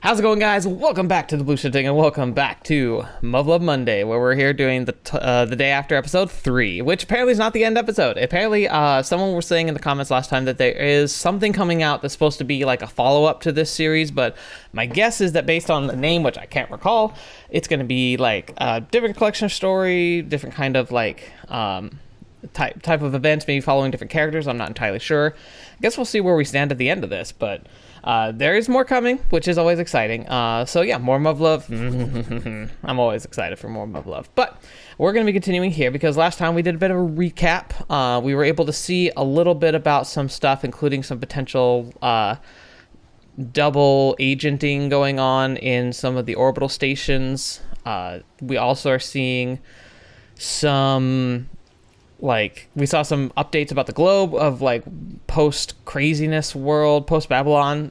How's it going, guys? Welcome back to TheBlueShifting and welcome back to Muv-Luv Monday, where we're here doing the day after episode 3, which apparently is not the end episode. Apparently, someone was saying in the comments last time that there is something coming out that's supposed to be like a follow-up to this series, but my guess is that based on the name, which I can't recall, it's going to be like a different collection story, different kind of like type of events, maybe following different characters. I'm not entirely sure. I guess we'll see where we stand at the end of this, but there is more coming, which is always exciting. So yeah, more Muv-Luv. I'm always excited for more Muv-Luv. But we're going to be continuing here because last time we did a bit of a recap. We were able to see a little bit about some stuff, including some potential double agenting going on in some of the orbital stations. We also are seeing some... we saw some updates about the globe of like post-craziness world, post-Babylon.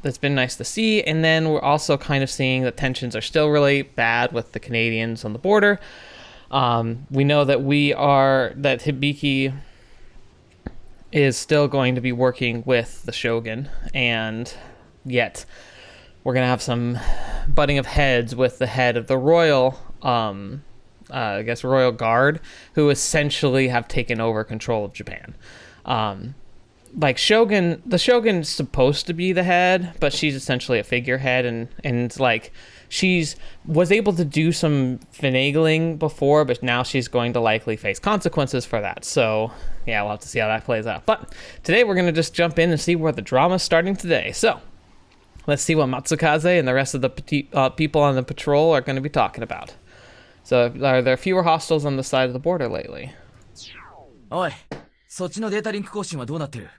That's been nice to see. And then we're also kind of seeing that tensions are still really bad with the Canadians on the border. We know that that Hibiki is still going to be working with the Shogun, and yet we're going to have some butting of heads with the head of the royal Royal Guard, who essentially have taken over control of Japan. The Shogun's supposed to be the head, but she's essentially a figurehead, and like was able to do some finagling before, but now she's going to likely face consequences for that. So yeah, we'll have to see how that plays out. But today we're going to just jump in and see where the drama's starting today. So let's see what Matsukaze and the rest of the people on the patrol are going to be talking about. So, are there fewer hostiles on the side of the border lately? Oi, そっちのデータリンク更新はどうなってる?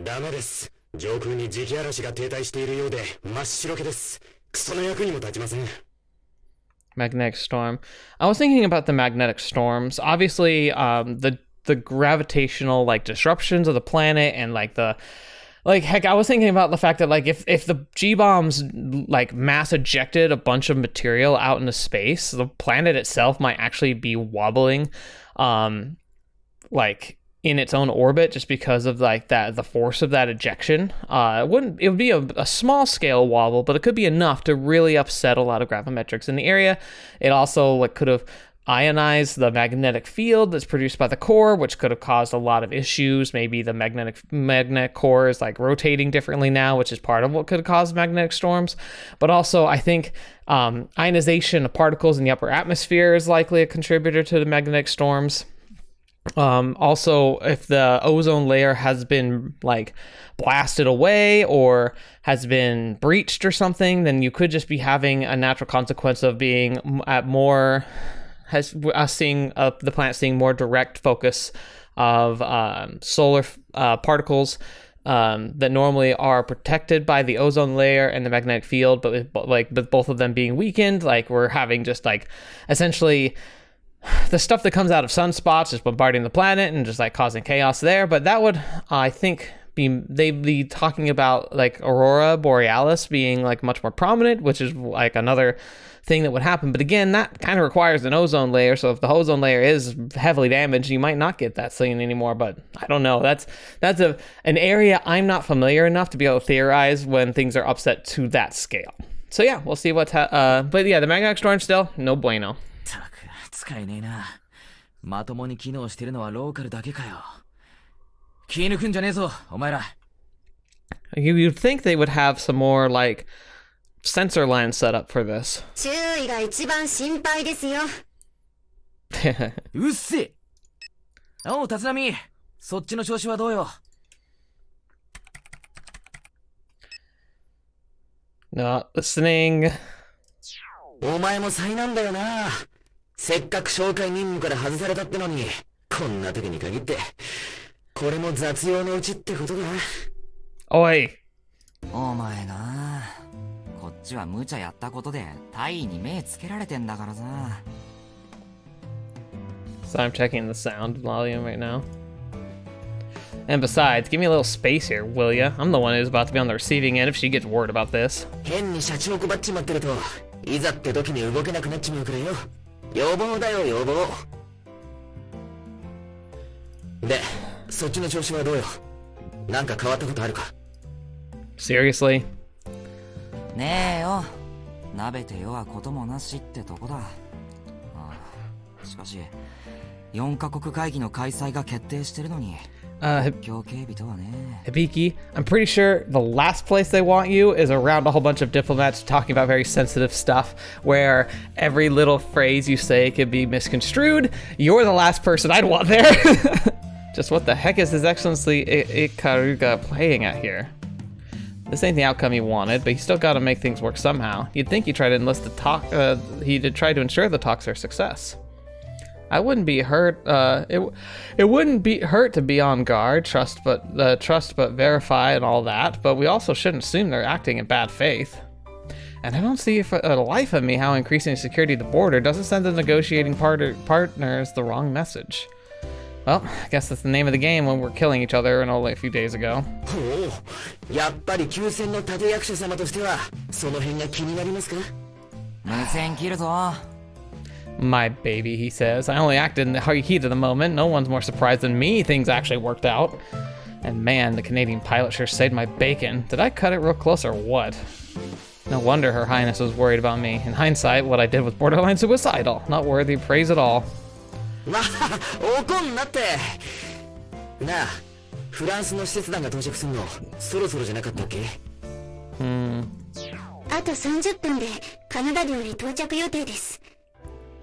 ダメです。上空に磁気嵐が停滞しているようで真っ白けです。クソの役にも立ちません。 Magnetic storm. I was thinking about the magnetic storms. Obviously, the gravitational disruptions of the planet and heck, I was thinking about the fact that if the G-bombs mass ejected a bunch of material out into space, the planet itself might actually be wobbling in its own orbit just because of the force of that ejection. It would be a small scale wobble, but it could be enough to really upset a lot of gravimetrics in the area. It also could have ionize the magnetic field that's produced by the core, which could have caused a lot of issues. Maybe the magnetic core is rotating differently now, which is part of what could cause magnetic storms. But also, I think ionization of particles in the upper atmosphere is likely a contributor to the magnetic storms. Also, if the ozone layer has been blasted away or has been breached or something, then you could just be having a natural consequence of being at more... the planet seeing more direct focus of solar particles that normally are protected by the ozone layer and the magnetic field, but with both of them being weakened, we're having just essentially the stuff that comes out of sunspots is bombarding the planet and just causing chaos there. But that would, I think, they'd be talking about aurora borealis being much more prominent, which is another thing that would happen. But again, that kind of requires an ozone layer, so if the ozone layer is heavily damaged, you might not get that thing anymore. But I don't know, that's an area I'm not familiar enough to be able to theorize when things are upset to that scale. So yeah, we'll see but yeah, the magnetic storm still no bueno. 使えねえな。まともに機能してるのはローカルだけかよ。気抜くんじゃねえぞ、お前ら。You'd think they would have some more sensor lines set up for this. 注意が一番心配ですよ。うっせ。おう、立浪。そっちの調子はどうよ。Not listening. お前も災難だよな。せっかく紹介任務から外されたってのに、こんな時に限って、これも雑用のうちってことだ。おい。お前な。こっちは無茶やったことで大尉に目つけられてんだからさ。So I'm checking the sound volume right now. And besides, give me a little space here, will ya? I'm the one who's about to be on the receiving end if she gets word about this. 変に社長配っちまってると、いざって時に動けなくなっちまうからよ。要望だよ、要望。で、そっちの調子はどうよ。なんか変わったことあるか？ Seriously? ねえよ。なべて弱こともなしってとこだ。ああ、しかし、4カ国会議の開催が決定してるのに、国境警備とはね。Hibiki, I'm pretty sure the last place they want you is around a whole bunch of diplomats talking about very sensitive stuff, where every little phrase you say could be misconstrued. You're the last person I'd want there. Just what the heck is His Excellency Ikaruga playing at here? This ain't the outcome he wanted, but he still gotta make things work somehow. You'd think he'd try to enlist the talk, he'd try to ensure the talks are a success. I wouldn't be hurt, it wouldn't be hurt to be on guard, trust but verify and all that, but we also shouldn't assume they're acting in bad faith. And I don't see for the life of me how increasing security at the border doesn't send the negotiating partners the wrong message. Well, I guess that's the name of the game when we're killing each other and only a few days ago. やっぱり休戦の立役者様としてはその辺が気になりますか？無線切るぞ。My baby, he says. I only acted in the heat of the moment. No one's more surprised than me things actually worked out. And man, the Canadian pilot sure saved my bacon. Did I cut it real close or what? No wonder Her Highness was worried about me. In hindsight, what I did was borderline suicidal. Not worthy of praise at all. わあ、怒んなって。なあ、フランスの使節団が到着するのそろそろじゃなかったっけ？あと30分でカナダ領に到着予定です。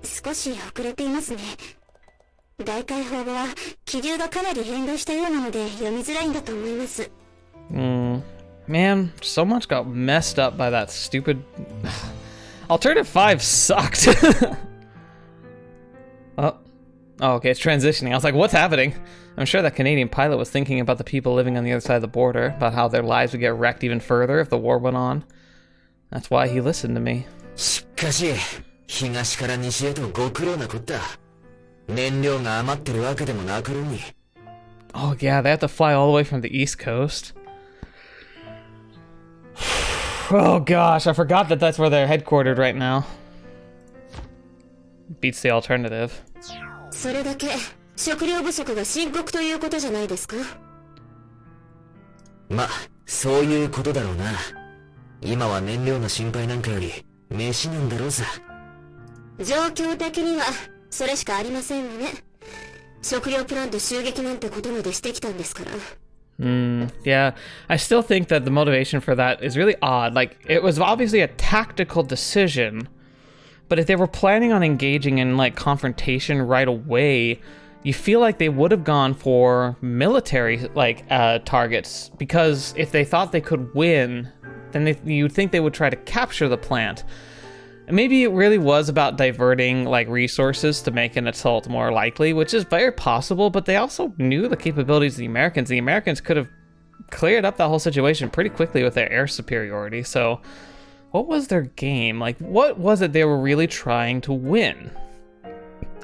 少し遅れていますね。大解放後は気流がかなり変動したようなので読みづらいんだと思います。Man, so much got messed up by that stupid... Alternative 5 sucked. Oh, okay, it's transitioning. I was like, what's happening? I'm sure that Canadian pilot was thinking about the people living on the other side of the border, about how their lives would get wrecked even further if the war went on. That's why he listened to me. しかし、東から西へとご苦労なこった。燃料が余ってるわけでもなかろうに。Oh yeah, they have to fly all the way from the East Coast. Oh gosh, I forgot that that's where they're headquartered right now. Beats the alternative. それだけ食料不足が深刻ということじゃないですか？ま、そういうことだろうな。今は燃料の心配なんかより飯なんだろうさ。状況的にはそれしかありませんわね。食料プラント襲撃なんてことまでしてきたんですから。Yeah, I still think that the motivation for that is really odd. Like, it was obviously a tactical decision, but if they were planning on engaging in, like, confrontation right away, you feel like they would have gone for military, like, targets, because if they thought they could win, then you'd think they would try to capture the plant. Maybe it really was about diverting, like, resources to make an assault more likely, which is very possible, but they also knew the capabilities of the Americans. The Americans could have cleared up that whole situation pretty quickly with their air superiority, so what was their game? Like, what was it they were really trying to win?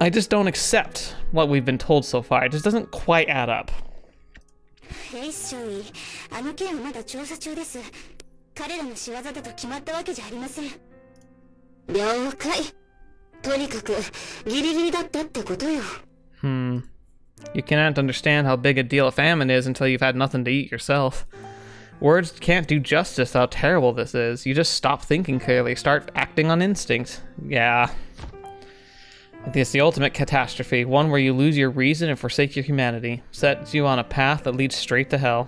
I just don't accept what we've been told so far. It just doesn't quite add up. 兵士少尉、あの件はまだ調査中です。彼らの仕業だと決まったわけじゃありません。了解。とにかくギリギリだったってことよ。You cannot understand how big a deal a famine is until you've had nothing to eat yourself. Words can't do justice how terrible this is. You just stop thinking clearly, start acting on instinct. Yeah. It's the ultimate catastrophe, one where you lose your reason and forsake your humanity. Sets you on a path that leads straight to hell.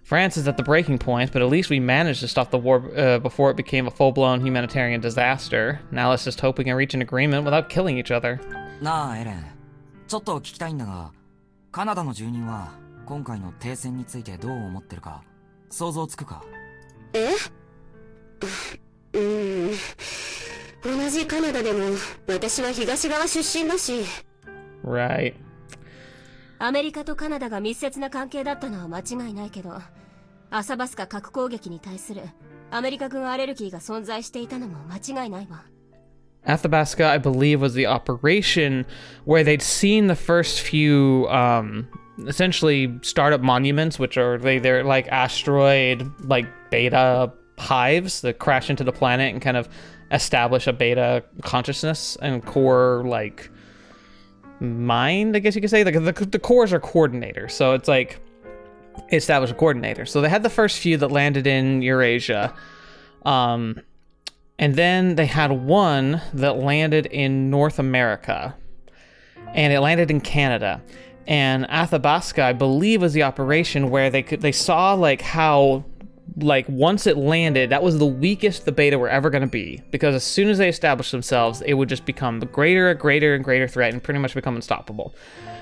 France is at the breaking point, but at least we managed to stop the war before it became a full-blown humanitarian disaster. Now let's just hope we can reach an agreement without killing each other. なあ、エレン。ちょっと聞きたいんだが、カナダの住人は今回の停戦についてどう思ってるか、想像つくか？え？同じカナダでも私は東側出身だし。Right. アメリカとカナダが密接な関係だったのは間違いないけど、アサバスカ核攻撃に対するアメリカ軍アレルギーが存在していたのも間違いないわ。Athabasca, I believe, was the operation where they'd seen the first few, essentially startup monuments, which are they're like asteroid, like beta hives that crash into the planet and kind of establish a beta consciousness and core, like, mind, I guess you could say. Like the cores are coordinators, so it's like establish a coordinator. So they had the first few that landed in Eurasia. And then they had one that landed in North America, and it landed in Canada. And Athabasca, I believe, was the operation where they saw like how, like, once it landed, that was the weakest the beta were ever going to be, because as soon as they established themselves, it would just become a greater and greater threat and pretty much become unstoppable.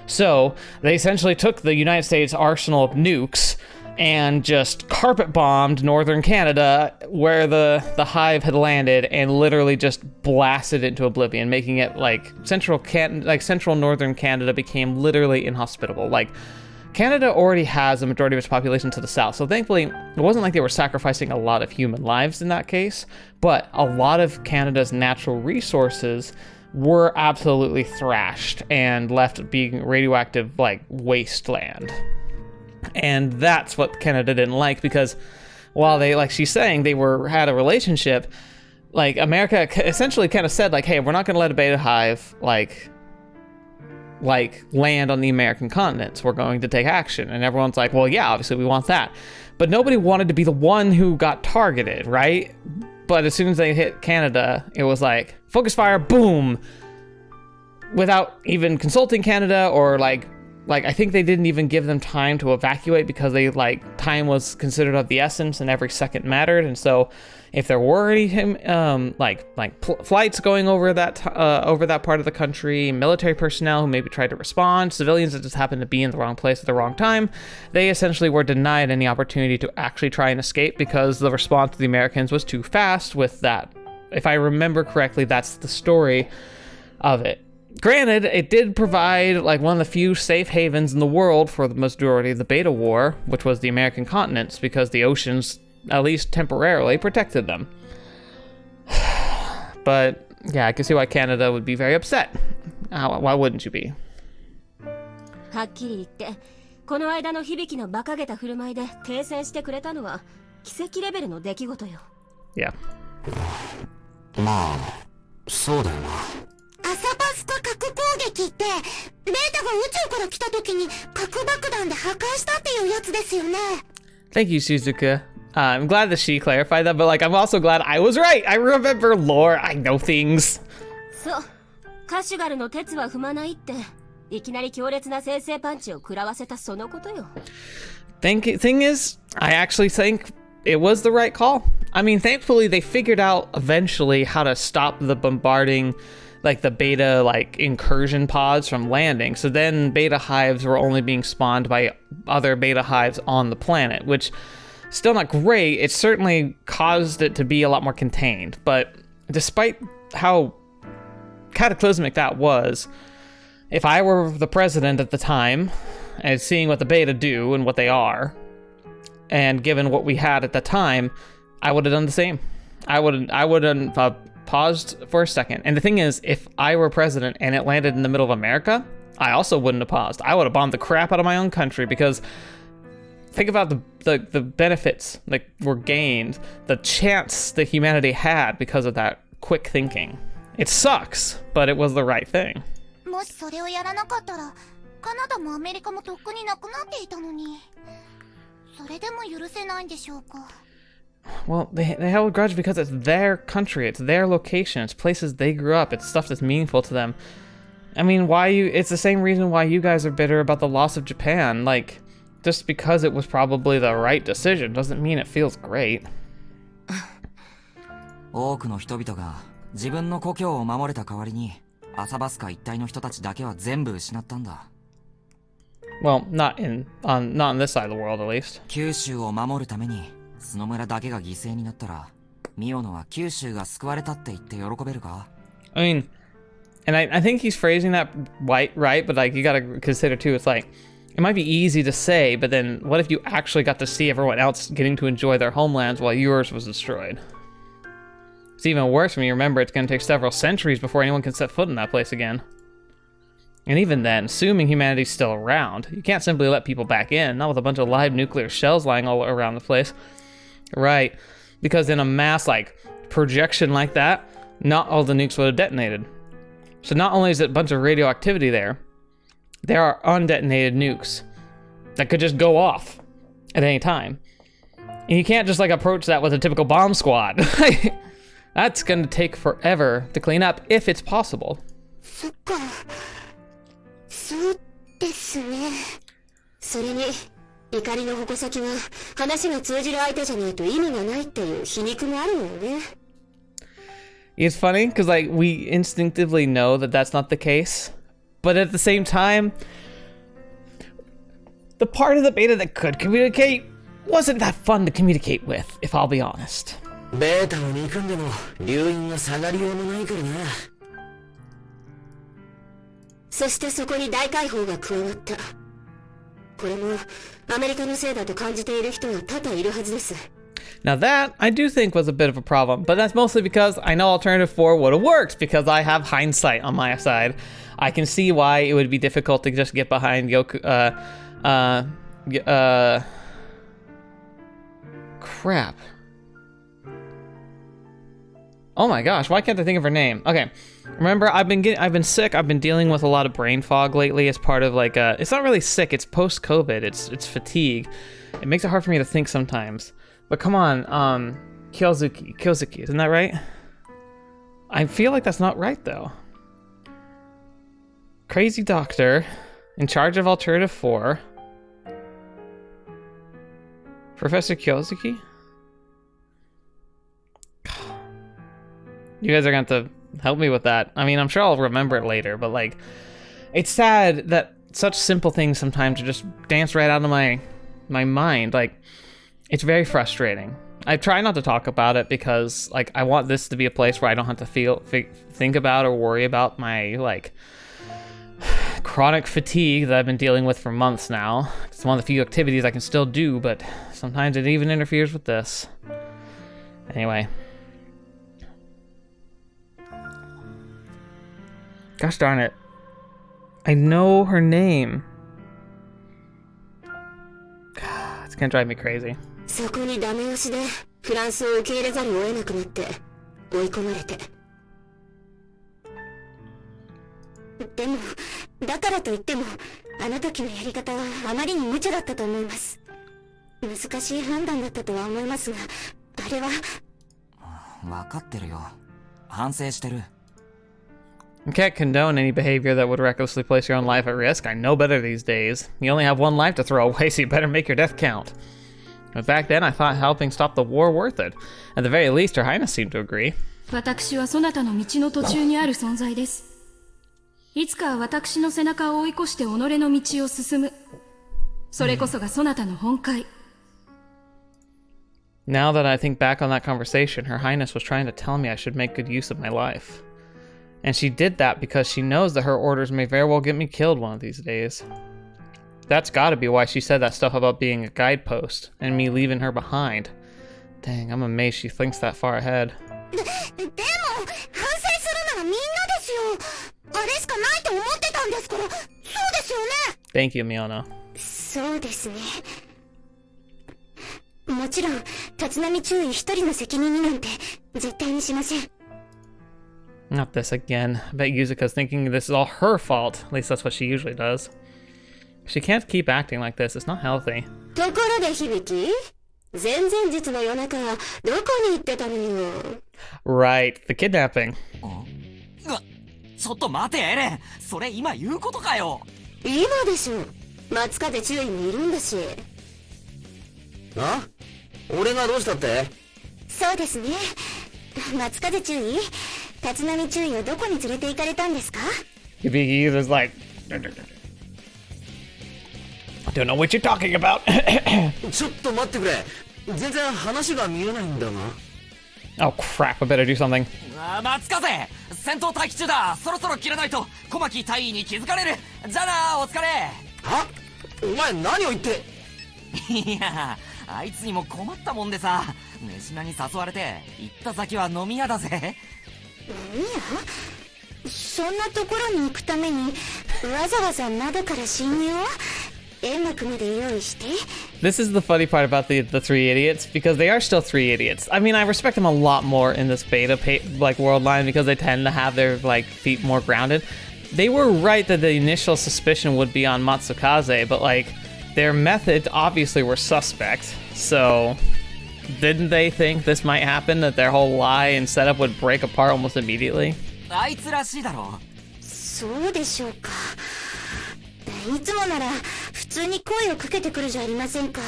So they essentially took the United States arsenal of nukes and just carpet bombed northern Canada where the hive had landed, and literally just blasted it into oblivion, making it like central northern Canada became literally inhospitable. Like, Canada already has a majority of its population to the south, so thankfully it wasn't like they were sacrificing a lot of human lives in that case, but a lot of Canada's natural resources were absolutely thrashed and left being radioactive, like, wasteland. And that's what Canada didn't like, because while they, like she's saying, they had a relationship, like, America essentially kind of said, like, hey, we're not going to let a beta hive like land on the American continents. We're going to take action. And everyone's like, well, yeah, obviously we want that. But nobody wanted to be the one who got targeted, right? But as soon as they hit Canada, it was like, focus fire, boom, without even consulting Canada, or like I think they didn't even give them time to evacuate, because they, like, time was considered of the essence and every second mattered. And so if there were any flights going over that part of the country, military personnel who maybe tried to respond, civilians that just happened to be in the wrong place at the wrong time, they essentially were denied any opportunity to actually try and escape, because the response to the Americans was too fast with that. If I remember correctly, that's the story of it. Granted, it did provide, like, one of the few safe havens in the world for the majority of the beta war, which was the American continents, because the oceans, at least temporarily, protected them. But yeah, I can see why Canada would be very upset. Why wouldn't you be? はっきり言って、この間の響の馬鹿げた振る舞いで停戦してくれたのは奇跡レベルの出来事よ。Yeah. まあ、そうだよな。アサバスカ核攻撃って、ベータが宇宙から来た時に核爆弾で破壊したっていうやつですよね。Thank you, Yuzuka. I'm glad that she clarified that, but, like, I'm also glad I was right. I remember lore. I know things. そう、カシュガルの鉄は踏まないって、いきなり強烈な先制パンチを食らわせたそのことよ。Thing is, I actually think it was the right call. I mean, thankfully they figured out eventually how to stop the bombarding, like, the beta, like, incursion pods from landing. So then beta hives were only being spawned by other beta hives on the planet, which, still not great. It certainly caused it to be a lot more contained. But despite how cataclysmic that was, if I were the president at the time, and seeing what the beta do and what they are, and given what we had at the time, I would have done the same. I wouldn't paused for a second. And the thing is, if I were president and it landed in the middle of America, I also wouldn't have paused. I would have bombed the crap out of my own country, because think about the benefits that were gained, the chance that humanity had because of that quick thinking. It sucks, but it was the right thing. もしそれをやらなかったら、カナダもアメリカもとっくになくなっていたのに、それでも許せないんでしょうか。Well, they held a grudge because it's their country, it's their location, it's places they grew up, it's stuff that's meaningful to them. I mean, it's the same reason why you guys are bitter about the loss of Japan. Like, just because it was probably the right decision doesn't mean it feels great. 多くの人々が自分の故郷を守れた代わりに、アサバスカ一帯の人たちだけは全部失ったんだ。Well, not in this side of the world, at least. 九州を守るためにスノ村だけが犠牲になったら、ミオノは九州が救われたって言って喜べるか？ I mean, and I think he's phrasing that right, but, like, you gotta consider too, it's like, it might be easy to say, but then what if you actually got to see everyone else getting to enjoy their homelands while yours was destroyed? It's even worse when you remember it's gonna take several centuries before anyone can set foot in that place again. And even then, assuming humanity's still around, you can't simply let people back in, not with a bunch of live nuclear shells lying all around the place. Right, because in a mass, like, projection like that, not all the nukes would have detonated. So not only is it a bunch of radioactivity there are undetonated nukes that could just go off at any time. And you can't just like approach that with a typical bomb squad. That's gonna take forever to clean up if it's possible. そっか。そうですね。それに、怒りの矛先は話が通じる相手じゃないと意味がないっていう皮肉もあるのよね。It's funny because like we instinctively know that that's not the case, but at the same time, the part of the beta that could communicate wasn't that fun to communicate with, if I'll be honest. ベータを憎んでも留飲が下がりようもないからな。そしてそこに大解放が加わった。これもアメリカのせいだと感じている人が多々いるはずです。Now that, I do think was a bit of a problem, but that's mostly because I know Alternative 4 would have worked because I have hindsight on my side. I can see why it would be difficult to just get behind Yoku, crap. Oh my gosh, why can't I think of her name? Okay, remember I've been sick. I've been dealing with a lot of brain fog lately as part of like it's not really sick. It's post-COVID. It's fatigue. It makes it hard for me to think sometimes. But come on, Kyozuki, isn't that right? I feel like that's not right though. Crazy doctor, in charge of Alternative 4. Professor Kyozuki? You guys are going to have to help me with that. I mean, I'm sure I'll remember it later, but like, it's sad that such simple things sometimes just dance right out of my mind. Like, it's very frustrating. I try not to talk about it because like I want this to be a place where I don't have to think about or worry about my like chronic fatigue that I've been dealing with for months now. It's one of the few activities I can still do, but sometimes it even interferes with this. Anyway. Gosh darn it. I know her name. It's gonna drive me crazy. そこにダメ押しでフランスを受け入れざるを得なくなって追い込まれて。でもだからといってもあの時のやり方はあまりに無茶だったと思います。難しい判断だったとは思いますが、あれは。分かってるよ。反省してる。You can't condone any behavior that would recklessly place your own life at risk. I know better these days. You only have one life to throw away, so you better make your death count. But back then, I thought helping stop the war worth it. At the very least, Her Highness seemed to agree. 私はそなたの道の途中にある存在です。いつか私の背中を追い越して己の道を進む。それこそがそなたの本懐。Now that I think back on that conversation, Her Highness was trying to tell me I should make good use of my life. And she did that because she knows that her orders may very well get me killed one of these days. That's gotta be why she said that stuff about being a guidepost and me leaving her behind. Dang, I'm amazed she thinks that far ahead. でも反省するならみんなですよ。あれしかないと思ってたんですから。そうですよね。Thank you, Miona. そうですね。もちろん立浪注意一人の責任になんて絶対にしません。Not this again. I bet Yuzuka's thinking this is all her fault. At least that's what she usually does. She can't keep acting like this. It's not healthy. ところで響、前々日の夜中どこに行ってたのよ。Right, the kidnapping. ちょっと待てエレン。それ今言うことかよ。今でしょ。松風注意もいるんだし。あ？俺がどうしたって？そうですね。松風注意、立浪注意をどこに連れて行かれたんですか？ Hibiki is like, I don't know what you're talking about. ちょっと待ってくれ。全然話が見えないんだが。Oh crap, I better do something. 松風、戦闘待機中だ。そろそろ切らないと小牧大尉に気づかれる。じゃあな、お疲れ。は？お前何を言って。いや、あいつにも困ったもんでさ、飯名に誘われて行った先は飲み屋だぜ。飲み屋？そんなところに行くためにわざわざ窓から侵入？煙幕まで用意して。 This is the funny part about the three idiots, because they are still three idiots. I mean, I respect them a lot more in this beta like world line because they tend to have their like feet more grounded. They were right that the initial suspicion would be on Matsukaze, but like their methods obviously were suspect. So Didn't they think this might happen, that their whole lie and setup would break apart almost immediately? あいつらしいだろ。そうでしょうか。いつもなら普通に声をかけてくるじゃありませんか。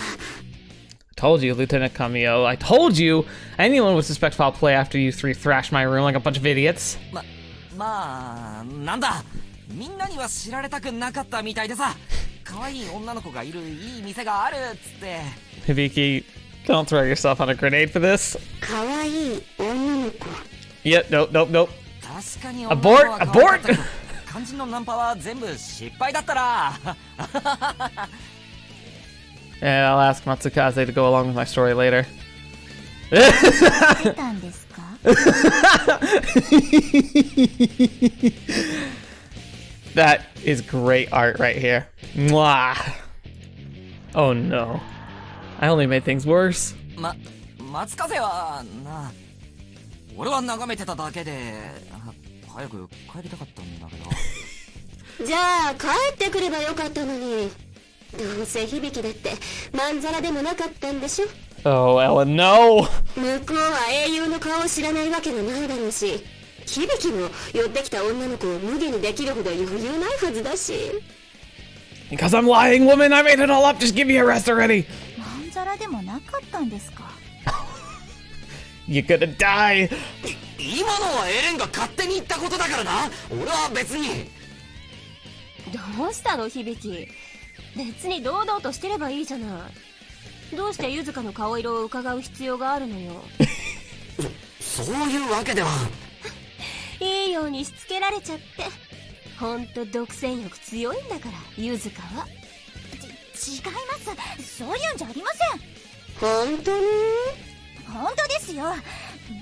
Told you, Lieutenant Kamiyo. I told you! Anyone would suspect foul play after you three thrashed my room like a bunch of idiots. まあ、なんだ。みんなには知られたくなかったみたいでさ。可愛い女の子がいるいい店があるっつって。Hibiki, don't throw yourself on a grenade for this. 可愛い女の子。Yep, nope, nope, nope. 確かに Abort! Abort! 肝心のナンパは全部失敗だったら。Yeah, I'll ask Matsukaze to go along with my story later. That is great art right here. Mwah! Oh no. I only made things worse. 松風はな、俺は眺めてただけで、早く帰りたかったんだけど。じゃあ帰ってくればよかったのに。どうせ響だってまんざらでもなかったんでしょ。Oh, Ellen, no! 向こうは英雄の顔を知らないわけがないだろうし、響も寄ってきた女の子を無下にできるほど余裕ないはずだし。Because I'm lying, woman! I made it all up! Just give me a rest already! まんざらでもなかったんですか。You're gonna die! 今のはエレンが勝手に言ったことだからな。俺は別に。どうしたの響。別に堂々としてればいいじゃない。どうしてユズカの顔色を伺う必要があるのよ。そういうわけでは。いいようにしつけられちゃって。ほんと独占欲強いんだからユズカは。違います。そういうんじゃありませ本ん。当に？本当ですよ。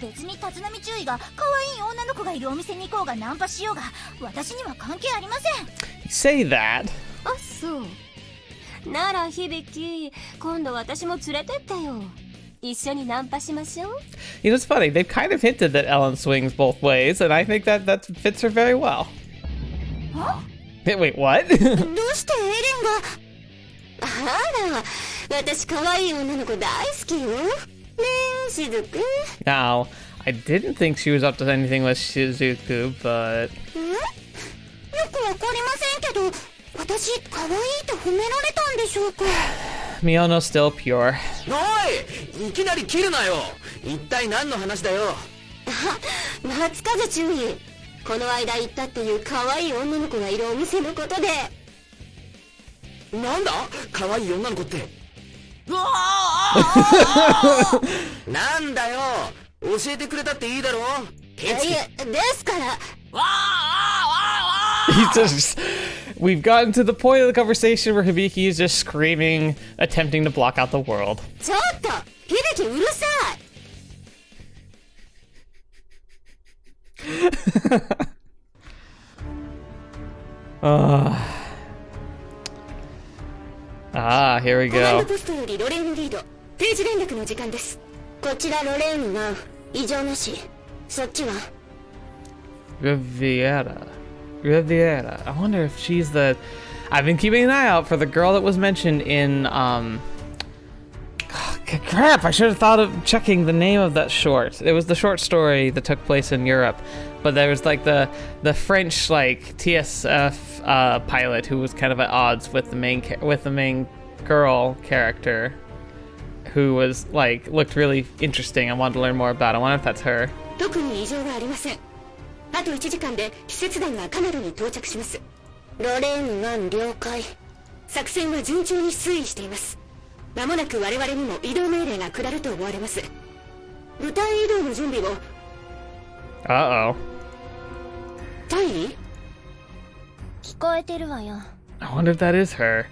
別に立浪注意が可愛い女の子がいるお店に行こうがナンパしようが私には関係ありません。Say that. あ、そう。なら響、今度私も連れてってよ。一緒にナンパしましょう。You know, it's funny. They've kind of hinted that Ellen swings both ways, and I think that fits her very well. Huh? Wait, what? どうしてエレンが。あら、私可愛い女の子大好きよ。ねえ、しずく。Now, I didn't think she was up to anything with Shizuku, but... よくわかりませんけど、私可愛いと褒められたんでしょうか。Miono's still pure. おい、いきなり切るなよ。一体何の話だよ。あ、松風注意。この間行ったっていう可愛い女の子がいるお店のことで。なんだ可愛い女の子って。なんだよ、教えてくれたっていいだろ。いや、ですから。He's just... We've gotten to the point of the conversation where Hibiki is just screaming, attempting to block out the world. ちょっと、響うるさい。Here we コマン go. ドポストよりロレーヌリード。定時連絡の時間です。こちらロレーヌは異常なし。そっちはRiviera. I wonder if she's the... I've been keeping an eye out for the girl that was mentioned in, crap, I should have thought of checking the name of that short. It was the short story that took place in Europe. But there was like the French like TSF pilot who was kind of at odds with the main girl character, who was like looked really interesting. I wanted to learn more about. I wonder if that's her. 特に異常はありません。あと1時間で施設団がカナダに到着します。ロレーヌ1了解。作戦は順調に推移しています。まもなく我々にも移動命令が下ると思われます。部隊移動の準備を。Uh-oh. タイ？聞こえてるわよ。I wonder if that is her.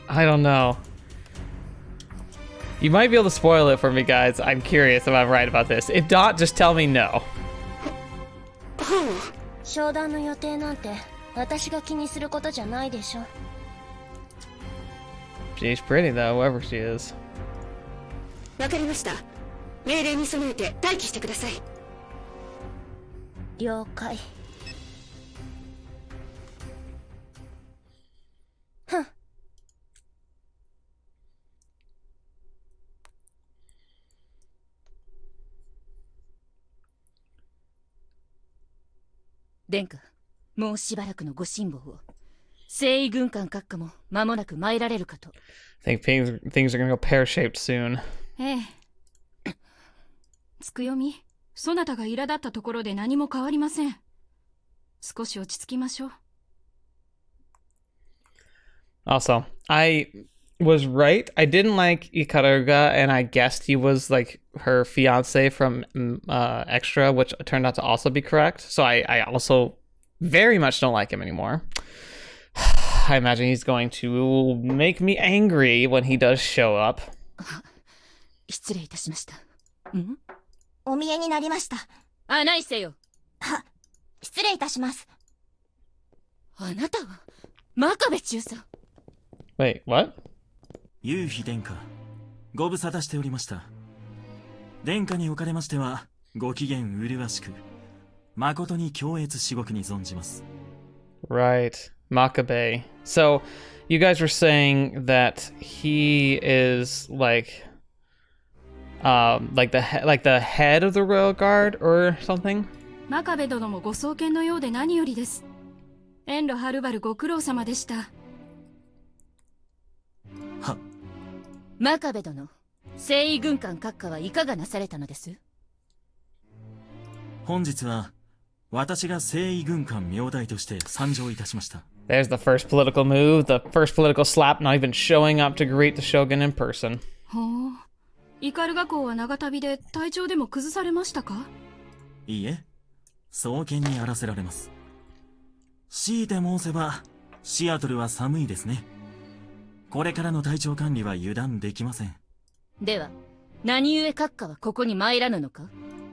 I don't know. You might be able to spoil it for me, guys. I'm curious if I'm right about this. If not, just tell me no. 商談の予定なんて私が気にすることじゃないでしょ。She's pretty though, whoever she is. わかりました。命令に備えて待機してください。了解。ふん。殿下、もうしばらくのご辛抱を。征夷軍艦閣下も間もなく参られるかと。I think things are gonna go pear-shaped soon. ええ。つくよみ、そなたが苛立ったところで何も変わりません。少し落ち着きましょう。Also, I was right. I didn't like Ikaruga, and I guessed he was like her fiance from Extra, which turned out to also be correct. So I also very much don't like him anymore. I imagine he's going to make me angry when he does show up. 失礼いたしました。お見えになりました。あないせよ。は、失礼いたします。あなたは真壁中佐。Wait, what? 夕日殿下、ご無沙汰しておりました。殿下におかれましては、ご機嫌麗しく、誠に恐悦至極に存じます。Right, Makabe. So, you guys were saying that he is like the head of the royal guard or something? 真壁殿もご創建のようで何よりです。遠路はるばるご苦労様でした。は。真壁殿、征夷軍艦閣下はいかがなされたのです？本日は私が征夷軍艦名代として参上いたしました。There's the first political move, the first political slap, not even showing up to greet the shogun in person. ほう。イカルガ公は長旅で体調でも崩されましたか？いいえ、双剣にあらせられます。強いて申せば、シアトルは寒いですね。これからの体調管理は油断できません。では、何故閣下はここに参らぬのか？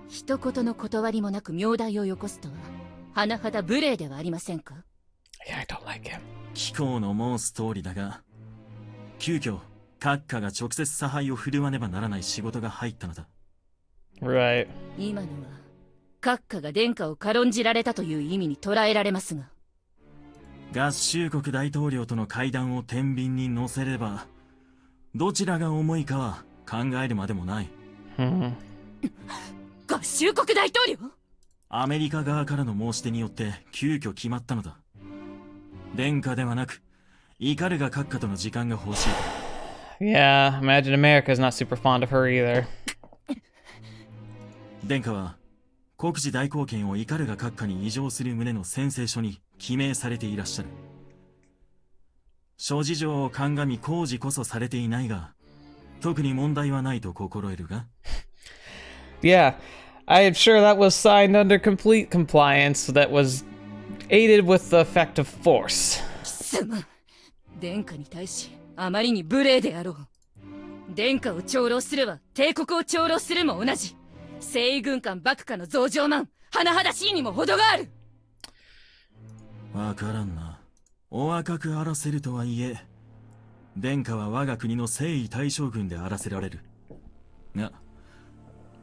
一言の断りもなく名代をよこすとは、甚だ無礼ではありませんか？ Yeah, I don't like him. 貴公の申す通りだが、急遽、閣下が直接差配を振るわねばならない仕事が入ったのだ。Right. 今のは、閣下が殿下を軽んじられたという意味に捉えられますが。合衆国大統領との会談を天秤に乗せれば、どちらが重いかは考えるまでもない。合衆国大統領？アメリカ側からの申し出によって急遽決まったのだ。殿下ではなく、イカルガ閣下との時間が欲しい。Yeah, imagine America's not super fond of her either. 殿下は、国事代行権をイカルガ閣下に移譲する旨の宣誓書に記名されていらっしゃる。諸事情を鑑み工事こそされていないが、特に問題はないと心得るが。Yeah, I am sure that was signed under complete compliance that was aided with the effect of force. 貴様、殿下に対しあまりに無礼であろう。殿下を長老するは帝国を長老するも同じ。征夷軍艦幕下の増上マン、甚だしいにも程がある。わからんな。お若くあらせるとはいえ、殿下は我が国の征夷大将軍であらせられる。が、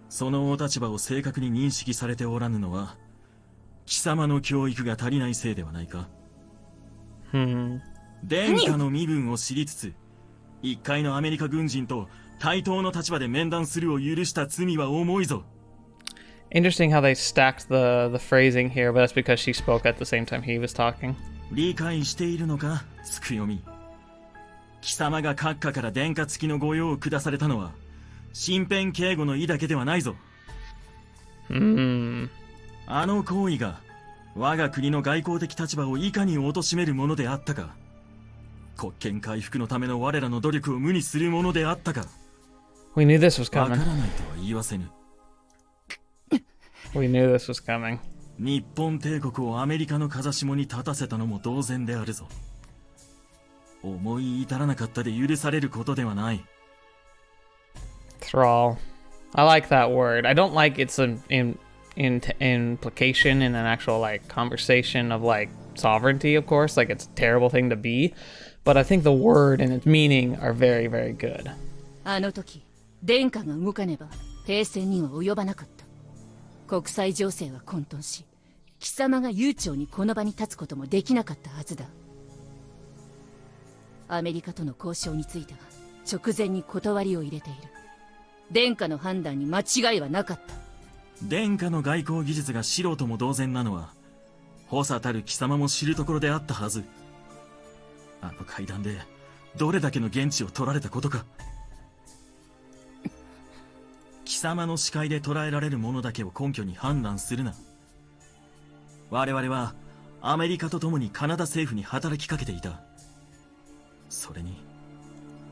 そのお立場を正確に認識されておらぬのは、貴様の教育が足りないせいではないか。殿下の身分を知りつつ、一介のアメリカ軍人と対等の立場で面談するを許した罪は重いぞ。Interesting how they stacked the phrasing here, but that's because she spoke at the same time he was talking. 理解しているのか、つくよみ。貴様が閣下から殿下付きの御用を下されたのは、身辺警護の意だけではないぞ。あの行為が、我が国の外交的立場をいかに貶めるものであったか。国権回復のための我らの努力を無にするものであったか。We knew this was わ coming. からないとは言わせぬ。We knew this was coming. 日本帝国をアメリカの風下に立たせたのも同然であるぞ。思い至らなかったで許されることではない。Thrall. I like that word. I don't like its implication in an actual like conversation of like sovereignty, of course. Like it's a terrible thing to be. But I think the word and its meaning are very, very good. あの時、殿下が動かねば停戦には及ばなかった。国際情勢は混沌し、貴様が悠長にこの場に立つこともできなかったはずだ。アメリカとの交渉については直前に断りを入れている。殿下の判断に間違いはなかった。殿下の外交技術が素人も同然なのは、補佐たる貴様も知るところであったはず。あの会談でどれだけの言質を取られたことか。貴様の視界で捉えられるものだけを根拠に判断するな。我々はアメリカと共にカナダ政府に働きかけていた。それに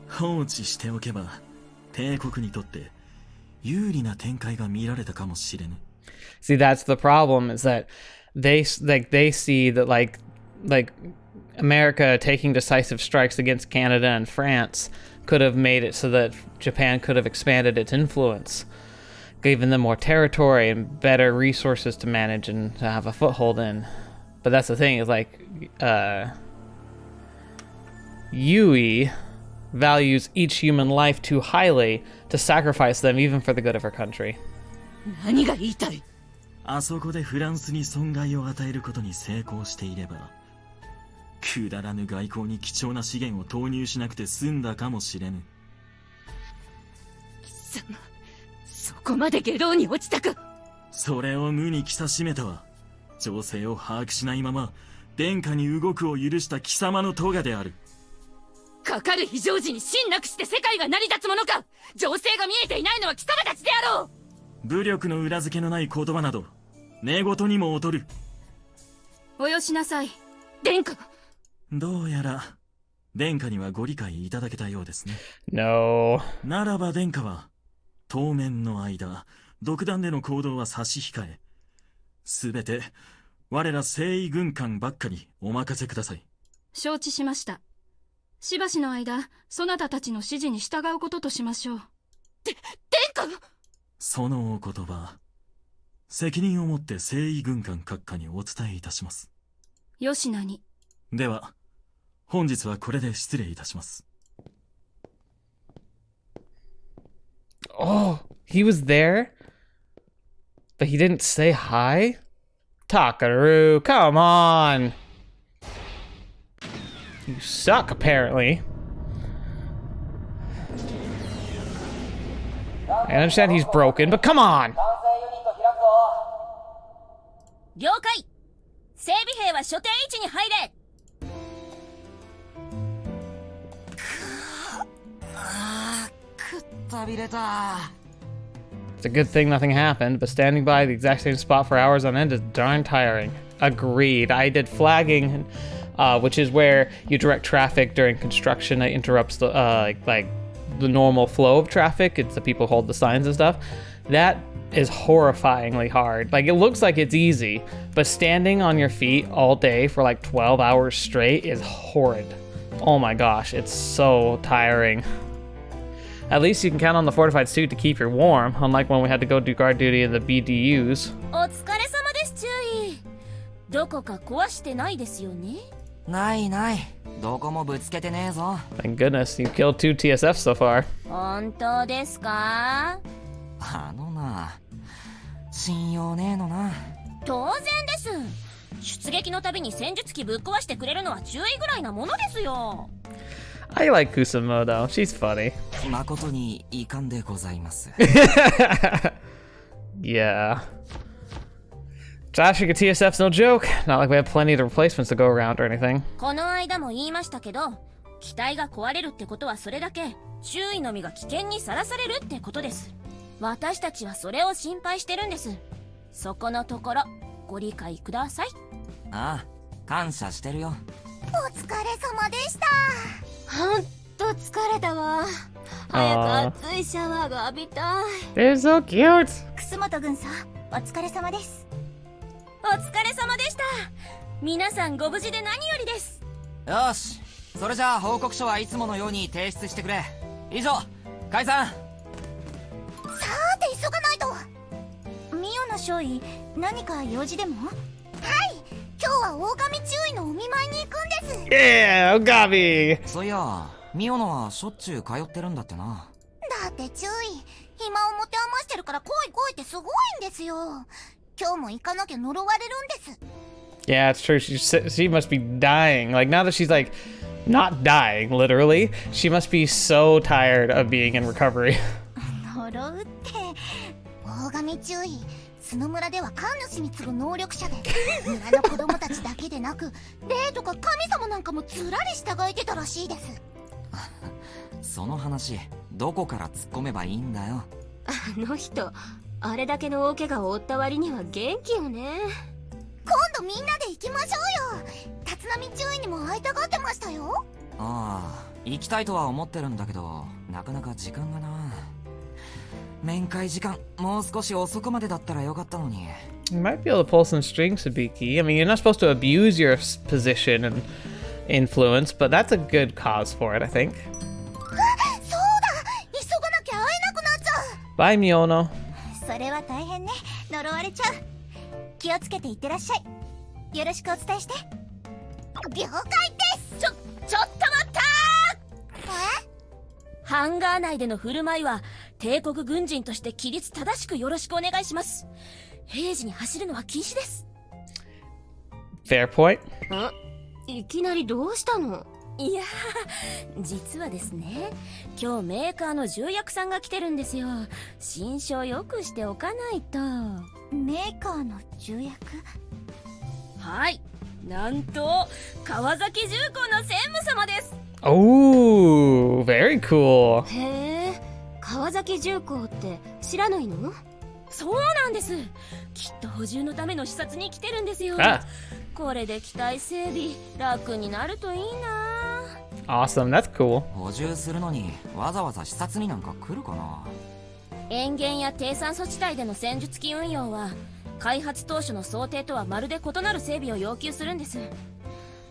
放置しておけば帝国にとって有利な展開が見られたかもしれぬ。See, that's the problem, is that they see that like America taking decisive strikes against Canada and France could have made it so that Japan could have expanded its influence, given them more territory and better resources to manage and to have a foothold in. But that's the thing, is like Yui values each human life too highly to sacrifice them even for the good of her country. 何が言いたい？あそこでフランスに損害を与えることに成功していれば、くだらぬ外交に貴重な資源を投入しなくて済んだかもしれぬ。貴様、そこまで下道に落ちたか。それを無に着しめたわ。情勢を把握しないまま殿下に動くを許した貴様の咎である。かかる非常時に真なくして世界が成り立つものか。情勢が見えていないのは貴様たちであろう。武力の裏付けのない言葉など寝言にも劣る。およしなさい、殿下。どうやら殿下にはご理解いただけたようですね。No. ならば殿下は当面の間独断での行動は差し控え、すべて我ら征夷軍艦ばっかにお任せください。承知しました。しばしの間そなたたちの指示に従うこととしましょう。殿下。そのお言葉、責任を持って征夷軍艦閣下にお伝えいたします。よしなに。では本日はこれで失礼いたします。Oh, he was there? But he didn't say hi? Takaru, come on! You suck, apparently. I understand he's broken, but come on! 了解。整備兵は所定位置に入れ。くったびれた。 It's a good thing nothing happened, but standing by the exact same spot for hours on end is darn tiring. Agreed. I did flagging, which is where you direct traffic during construction. It interrupts the like the normal flow of traffic. It's the people who hold the signs and stuff. That is horrifyingly hard. Like, it looks like it's easy, but standing on your feet all day for like 12 hours straight is horrid. Oh my gosh, it's so tiring. At least you can count on the fortified suit to keep you warm, unlike when we had to go do guard duty in the BDUs. お疲れ様です、注意。どこか壊してないですよね。ないない。どこもぶつけてねえぞ。 Thank goodness, you've killed 2 TSFs so far. 本当ですか？あのな、信用ねえのな。当然です。出撃のたびに戦術機ぶっ壊してくれるのは注意ぐらいなものですよ。I like Kusumo though, she's funny. 誠に遺憾でございます。Yeah. Joshing a TSF's no joke. Not like we have plenty of replacements to go around or anything. この間も言いましたけど、機体が壊れるってことはそれだけ周囲の身が危険にさらされるってことです。私たちはそれを心配してるんです。そこのところご理解ください。ああ、感謝してるよ。お疲れ様でした。ほんと疲れたわ。早く熱いシャワーが浴びたい。They're so cute. 楠本軍曹、お疲れ様です。お疲れ様でした。皆さんご無事で何よりです。よし、それじゃあ報告書はいつものように提出してくれ。以上、解散。さーて急がないと。ミオの少尉、何か用事でも？はい、今日は狼注意のお見舞いに行くんです。Yeah, Ogami. そういや、ミオノはしょっちゅう通ってるんだってな。だって注意、暇を持て余してるから来い来いってすごいんですよ。今日も行かなきゃ呪われるんです。 Yeah, it's true. She must be dying. Like, now that she's like not dying, literally, she must be so tired of being in recovery. 呪うって、狼注意、その村では神主に次ぐ能力者で、村の子供たちだけでなく霊とか神様なんかもずらり従えてたらしいです。その話どこから突っ込めばいいんだよ。あの人あれだけの大怪我を負った割には元気よね。今度みんなで行きましょうよ。立浪注意にも会いたがってましたよ。ああ、行きたいとは思ってるんだけど、なかなか時間がな。面会時間もう少し遅くまでだったらよかったのに。 You might be able to pull some strings, Hibiki. I mean, you're not supposed to abuse your position and influence, but that's a good cause for it, I think. そうだ、急がなきゃ会えなくなっちゃう。 Bye, Miono. それは大変ね。呪われちゃう。気をつけていってらっしゃい。よろしくお伝えして。了解です。ちょっと待ったー。ハンガー内での振る舞いは帝国軍人として規律正しくよろしくお願いします。平時に走るのは禁止です。 Fair point. いきなりどうしたの？いやー、実はですね、今日メーカーの重役さんが来てるんですよ。心証よくしておかないと。メーカーの重役？はい、なんと川崎重工の専務様です。Oh, very cool. へえ、川崎重工って知らないの？そうなんです。きっと補充のための視察に来てるんですよ。これで機体整備楽になるといいな。Awesome, that's cool. 補充するのにわざわざ視察になんか来るかな。塩原や低酸素地帯での戦術機運用は開発当初の想定とはまるで異なる整備を要求するんです。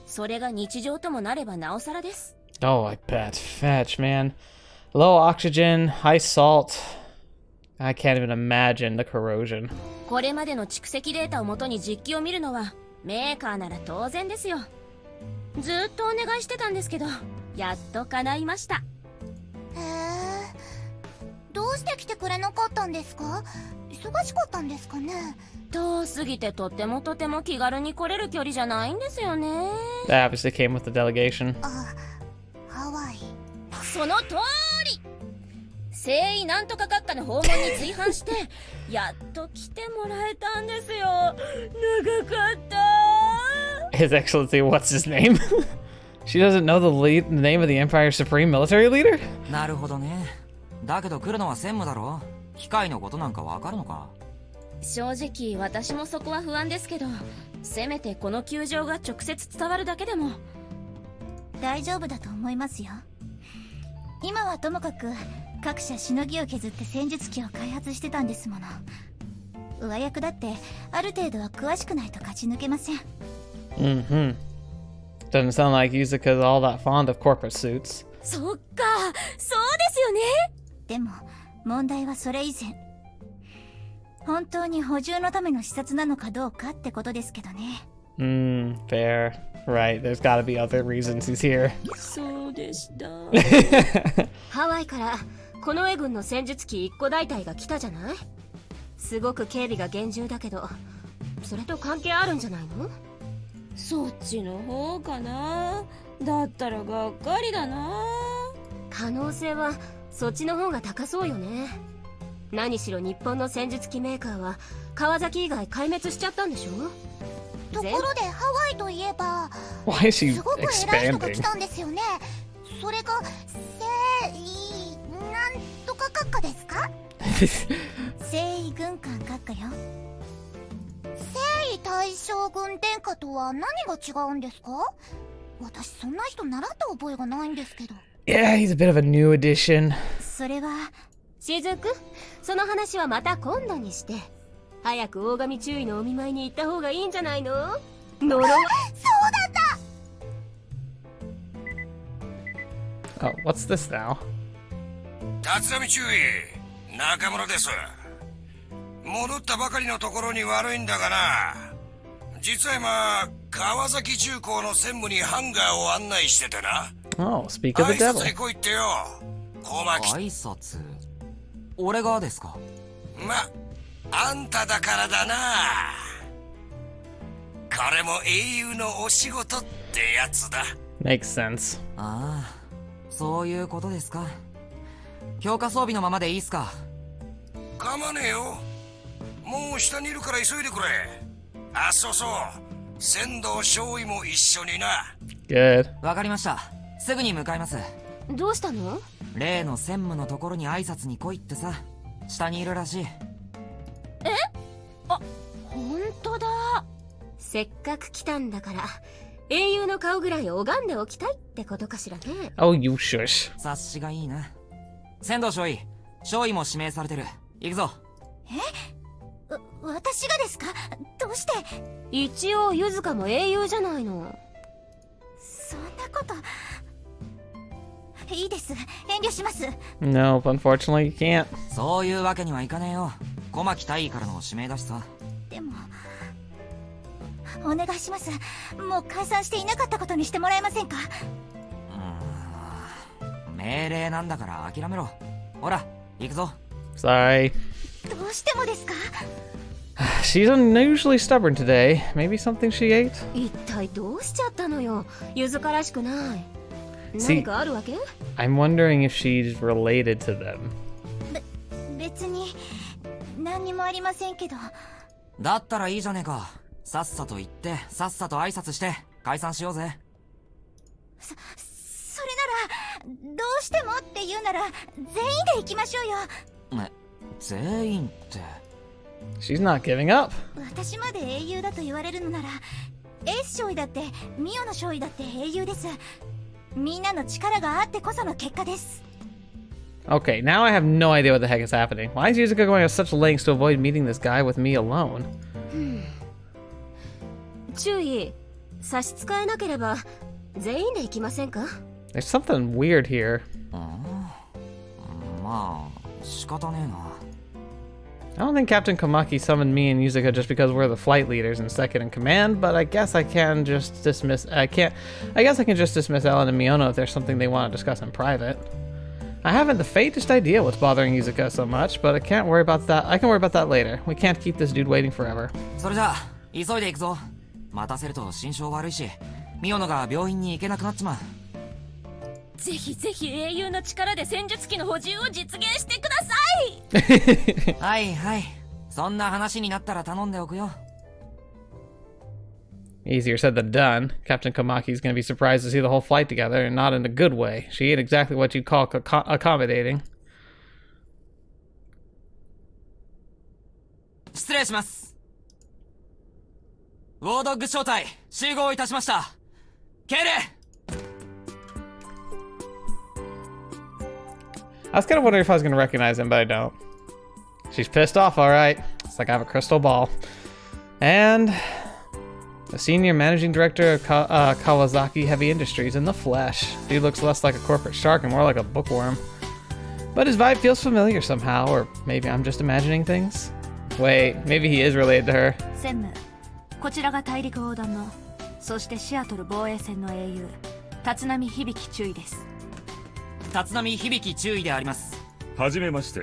それが日常ともなればなおさらです。Oh, I bet. Fetch, man. Low oxygen, high salt. I can't even imagine the corrosion. これまでの蓄積データをもとに実機を見るのはメーカーなら当然ですよ。ずっとお願いしてたんですけど、やっと叶いました。へえ、どうして来てくれなかったんですか？忙しかったんですかね？遠すぎてとても気軽に来れる距離じゃないんですよね。 That obviously came with the delegation. ハワイ。その通り。征夷なんとか閣下の訪問に随伴してやっと来てもらえたんですよ。長かった。 His Excellency, what's his name? She doesn't know the name of the Empire's supreme military leader? なるほどね。だけど来るのは専務だろ。機械のことなんかわかるのか？正直私もそこは不安ですけど、せめてこの球場が直接伝わるだけでも。大丈夫だと思いますよ。今はともかく各社しのぎを削って戦術機を開発してたんですもの。上役だってある程度は詳しくないと勝ち抜けません。Mm-hmm. Doesn't sound like Yuzuka's all that fond of corporate suits. そっか、そうですよね。でも問題はそれ以前。本当に補充のための視察なのかどうかってことですけどね。Fair. Right, there's gotta be other reasons he's here. そうでした。ハワイから近衛軍の戦術機1個大隊が来たじゃない？すごく警備が厳重だけど、それと関係あるんじゃないの？そっちの方かな。だったらがっかりだな。可能性はそっちの方が高そうよね。何しろ日本の戦術機メーカーは川崎以外壊滅しちゃったんでしょ？ところでハワイといえば Why is he すごく偉い人が expanding? 来たんですよね。それがなんとか閣下ですか？征夷軍艦閣下よ。征夷大将軍殿下とは何が違うんですか？私そんな人習った覚えがないんですけど。Yeah, he's a bit of a new addition. それはしずく、その話はまた今度にして、早く大神注意のお見舞いに行った方がいいんじゃないの？呪わ。そうだった。 Oh, what's this now? 立浪注意、中村です。戻ったばかりのところに悪いんだがな、実は今川崎重工の専務にハンガーを案内しててな。 Oh, speak of the 挨拶 devil. に来いってよ。小牧。挨拶？俺がですか？あんただからだな。これも英雄のお仕事ってやつだ。 Makes sense. ああ、そういうことですか。強化装備のままでいいっすか？構わねえよ。もう下にいるから急いでくれ。あ、そうそう。仙道少尉も一緒にな。Good. わかりました。すぐに向かいます。どうしたの？例の専務のところに挨拶に来いってさ。下にいるらしい。あ、ほんとだ。せっかく来たんだから英雄の顔ぐらい拝んでおきたいってことかしらね。Oh, you shush. 察しがいいな。仙道少尉、少尉も指名されてる。行くぞ。私がですか？どうして？一応ユズカも英雄じゃないの。そんなこと。いいです。遠慮します。Nope, unfortunately you can't. そういうわけにはいかねえよ。小牧大尉からの指名だしさ。でもお願いします。もう解散していなかったことにしてもらえませんか？命令なんだから諦めろ。ほら、行くぞ。Sorry. どうしてもですか？ She's unusually stubborn today. Maybe something she ate? 一体どうしちゃったのよ。ユズカらしくない。 See, 何かあるわけ？ I'm wondering if she's related to them. 別に何にもありませんけど。だったらいいじゃねえか。さっさと行ってさっさと挨拶して解散しようぜ。それならどうしてもって言うなら全員で行きましょうよ。全員って。 She's not giving up. 私まで英雄だと言われるのならエース少尉だってミオの少尉だって英雄です。みんなの力があってこその結果です。 Okay, now I have no idea what the heck is happening. Why is Yuzuka going to such lengths to avoid meeting this guy with me alone? 注意、差し支えなければ全員で行きませんか？ There's something weird here. まあ仕方ねえな。 I don't think Captain Komaki summoned me and Yuzuka just because we're the flight leaders and second in command, but I guess I can just dismiss Ellen and Miono if there's something they want to discuss in private. I haven't the faintest idea what's bothering Yuzuka so much, but I can worry about that later. We can't keep this dude waiting forever. それじゃあ急いで行くぞ。待たせると心象悪いし、ミオノが病院に行けなくなっちまう。ぜひぜひ英雄の力で戦術機の補充を実現してください。はいはい。そんな話になったら頼んでおくよ。Easier said than done. Captain Komaki's going to be surprised to see the whole flight together, and not in a good way. She ate exactly what you'd call accommodating. 失礼します。ウォードッグ小隊集合いたしました。敬礼。I was kind of wondering if I was going to recognize him, but I don't. She's pissed off, alright. It's like I have a crystal ball. And the senior managing director of Kawasaki Heavy Industries in the flesh. He looks less like a corporate shark and more like a bookworm. But his vibe feels familiar somehow, or maybe I'm just imagining things. Wait, maybe he is related to her. 専務、こちらが大陸横断の、そしてシアトル防衛戦の英雄、立浪響注意です。立浪響注意であります。はじめまして、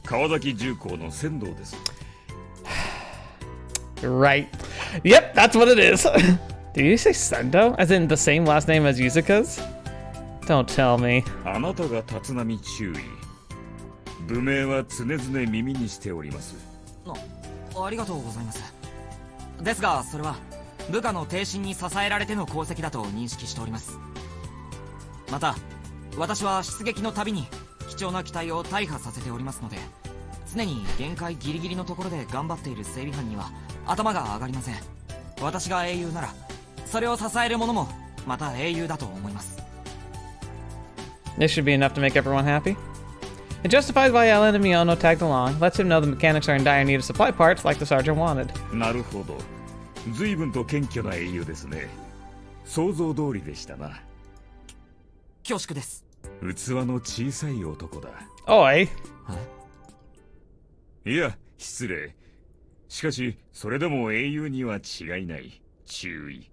川崎重工の仙道です。Right. Yep, that's what it is. Did you say Sendo? As in the same last name as Yuzuka's? Don't tell me. あなたが立浪注意。部名は常々耳にしております。ありがとうございます。ですが、それは部下の挺身に支えられての功績だと認識しております。また、私は出撃のたびに貴重な機体を大破させておりますので、常に限界ギリギリのところで頑張っている整備班には頭が上がりません。私が英雄なら、それを支える者もまた英雄だと思います。This should be enough to make everyone happy. It justifies why Ellen and Miono tagged along, lets him know the mechanics are in dire need of supply parts like the sergeant wanted. なるほど。随分と謙虚な英雄ですね。想像通りでしたな。恐縮です。器の小さい男だ。Oi! いや、失礼。しかし、それでも英雄には違いない。注意。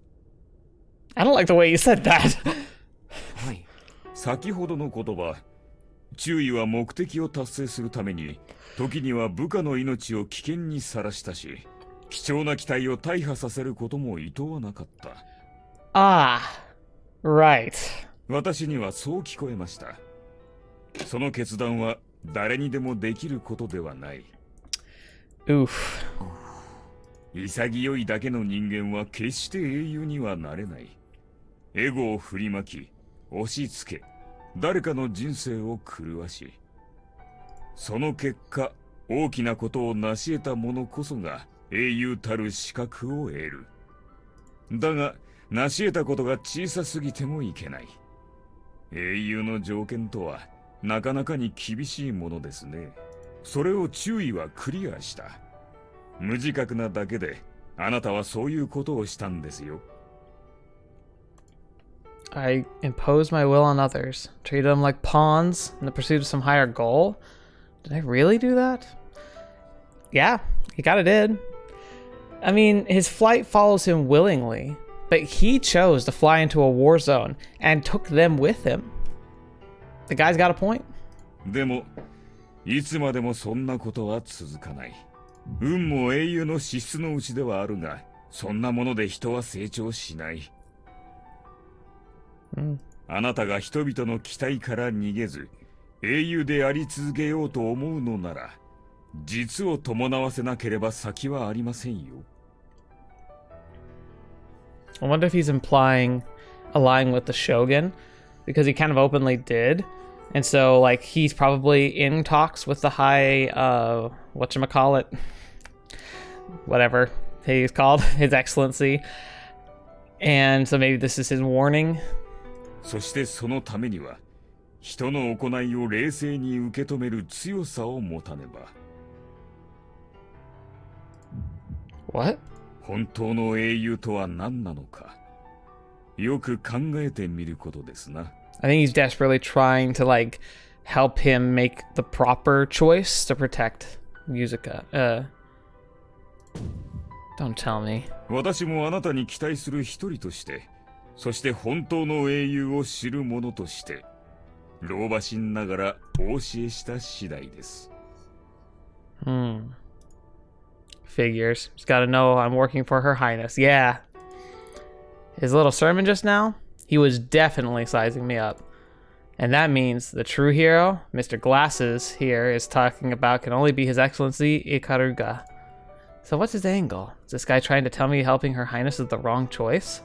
I don't like the way you said that. はい。先ほどの言葉、注意は目的を達成するために、時には部下の命を危険にさらしたし、貴重な機体を大破させることも厭わなかった。Ah, right. 私にはそう聞こえました。その決断は誰にでもできることではない。Oof. 潔いだけの人間は決して英雄にはなれない。エゴを振りまき、押し付け、誰かの人生を狂わし、その結果、大きなことを成し得た者こそが英雄たる資格を得る。だが、成し得たことが小さすぎてもいけない。英雄の条件とは、なかなかに厳しいものですね。それを注意はクリアした。無自覚なだけで、あなたはそういうことをしたんですよ。I impose my will on others, treated them like pawns in the pursuit of some higher goal. Did I really do that? Yeah, he kind of did. I mean, his flight follows him willingly, but he chose to fly into a war zone and took them with him. The guy's got a point. でも、いつまでもそんなことは続かない。運も英雄の資質のうちではあるが、そんなもので人は成長しない。あなたが人々の期待から逃げず、英雄であり続けようと思うのなら、実を伴わせなければ先はありませんよ。I wonder if he's aligning with the Shogun, because he kind of openly did. And so, like, he's probably in talks with the high, whatchamacallit, whatever he's called, His Excellency. And so maybe this is his warning. そしてそのためには、人の行いを冷静に受け止める強さを持たねば。What? 本当の英雄とは何なのか、よく考えてみることですな。I think he's desperately trying to, like, help him make the proper choice to protect Yuzuka. Don't tell me. 私もあなたに期待する一人として、そして本当の英雄を知る者として、老婆心ながらお教えした次第です。Figures. Just gotta know I'm working for Her Highness. Yeah. His little sermon just now, he was definitely sizing me up. And that means the true hero, Mr. Glasses here, is talking about can only be His Excellency Ikaruga. So what's his angle? Is this guy trying to tell me helping Her Highness is the wrong choice?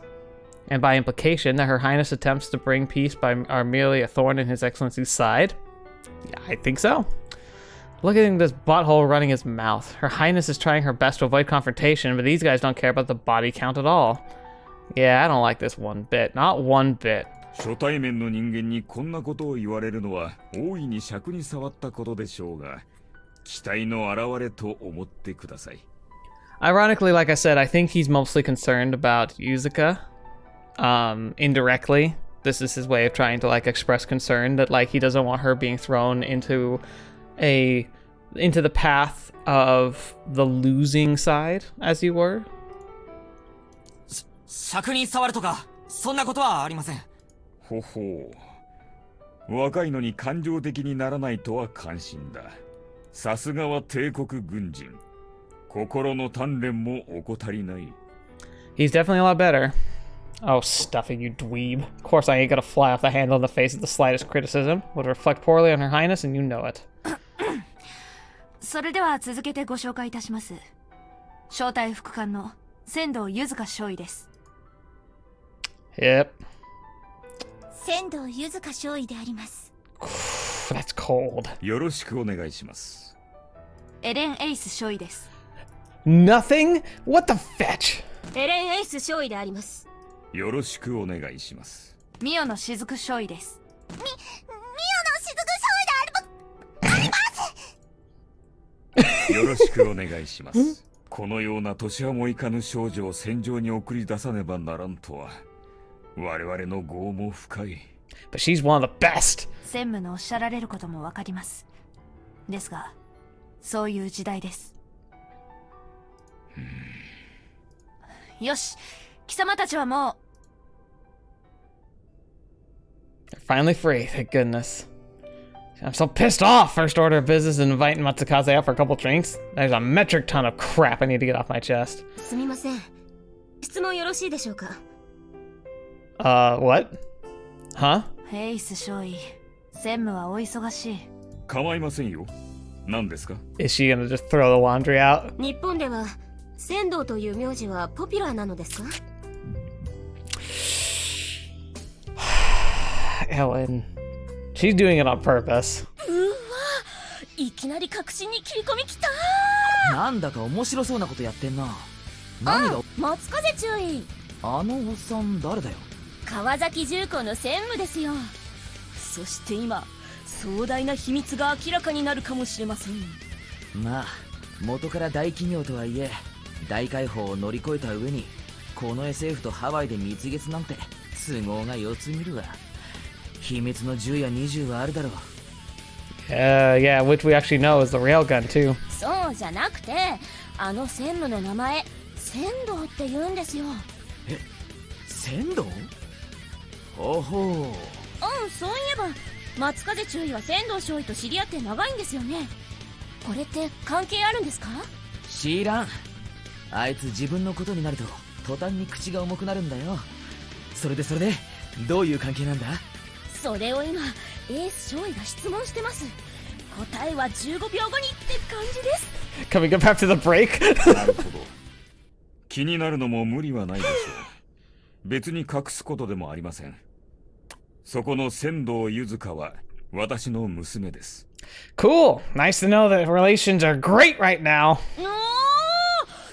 And by implication, that Her Highness attempts to bring peace are merely a thorn in His Excellency's side? Yeah, I think so. Look at this butthole running his mouth. Her Highness is trying her best to avoid confrontation, but these guys don't care about the body count at all. Yeah, I don't like this one bit. Not one bit. 初対面の人間にこんなことを言われるのは大いに尺に触ったことでしょうが、期待の表れと思ってください。Ironically, like I said, I think he's mostly concerned about Yuzuka. Indirectly. This is his way of trying to, like, express concern that, like, he doesn't want her being thrown into the path of the losing side, as you were. 尺に触るとかそんなことはありません。ほほう。若いのに感情的にならないとは感心だ。さすがは帝国軍人。心の鍛錬も怠りない。He's definitely a lot better. Oh, stuffing, you dweeb. Of course I ain't gonna fly off the handle in the face of the slightest criticism. Would reflect poorly on Her Highness, and you know it. それでは続けてご紹介いたします。正体副官の仙道柚香少尉です。Yep. 仙道柚香少尉であります。That's cold. よろしくお願いします。エレン・エイス少尉です。Nothing? What the fetch? エレン・エイス少尉であります。よろしくお願いします。ミオの雫少尉です。ミオの雫少尉であります。よろしくお願いします。このような年はもいかぬ少女を戦場に送り出さねばならんとは、我々の業も深い。But she's one of the best. 専務のおっしゃられることもわかります。ですが、そういう時代です。よし、貴様たちはもう。They're finally free, thank goodness. I'm so pissed off. First order of business is inviting Matsukaze out for a couple drinks. There's a metric ton of crap I need to get off my chest. すみません。質問よろしいでしょうか。What? Huh? エイス少尉、専務はお忙しい。構いませんよ。何ですか？ Is she gonna just throw the laundry out? 日本では仙道という名字はポピュラーなのですか？ Ellen. She's doing it on purpose. うわ、いきなり確信に切り込みきた。なんだか面白そうなことやってんな。何が？松風注意。あのおっさん誰だよ？川崎重工の専務ですよ。そして今壮大な秘密が明らかになるかもしれません。まあ元から大企業とはいえ大解放を乗り越えた上にこの SF とハワイで蜜月なんて都合が4つ見るわ。秘密の10や20はあるだろう。Yeah, which we actually know is the railgun too. そうじゃなくて、あの専務の名前仙道って言うんですよ。え、仙道？ほほう。うん、そういえば松風中尉は仙道少尉と知り合って長いんですよね。これって関係あるんですか？知らん。あいつ自分のことになると途端に口が重くなるんだよ。それでどういう関係なんだ？それを今エース少尉が質問してます。答えは15秒後にって感じです。 Can we get back to the break? なるほど。気になるのも無理はないでしょう。別に隠すことでもありません。そこの仙道ゆずかは私の娘です。 Cool. Nice to know that relations are great right now. おー、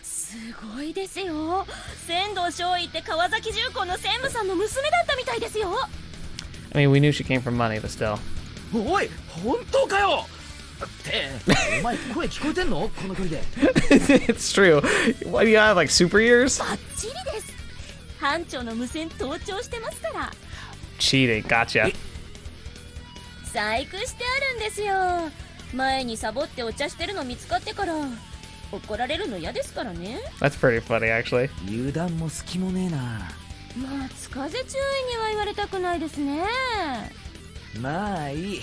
すごいですよ。仙道少尉って川崎重工の専務さんの娘だったみたいですよ。I mean, we knew she came from money, but still. おい、本当かよ。ってお前声聞こえてんの？この距離で。It's true. What do you have, like super ears? バッチリです。班長の無線盗聴してますから。 Cheating, gotcha. 細工してあるんですよ。前にサボってお茶してるの見つかってから怒られるの嫌ですからね。 That's pretty funny, actually. 油断も隙もねえな。松風注意には言われたくないですね。まあいい。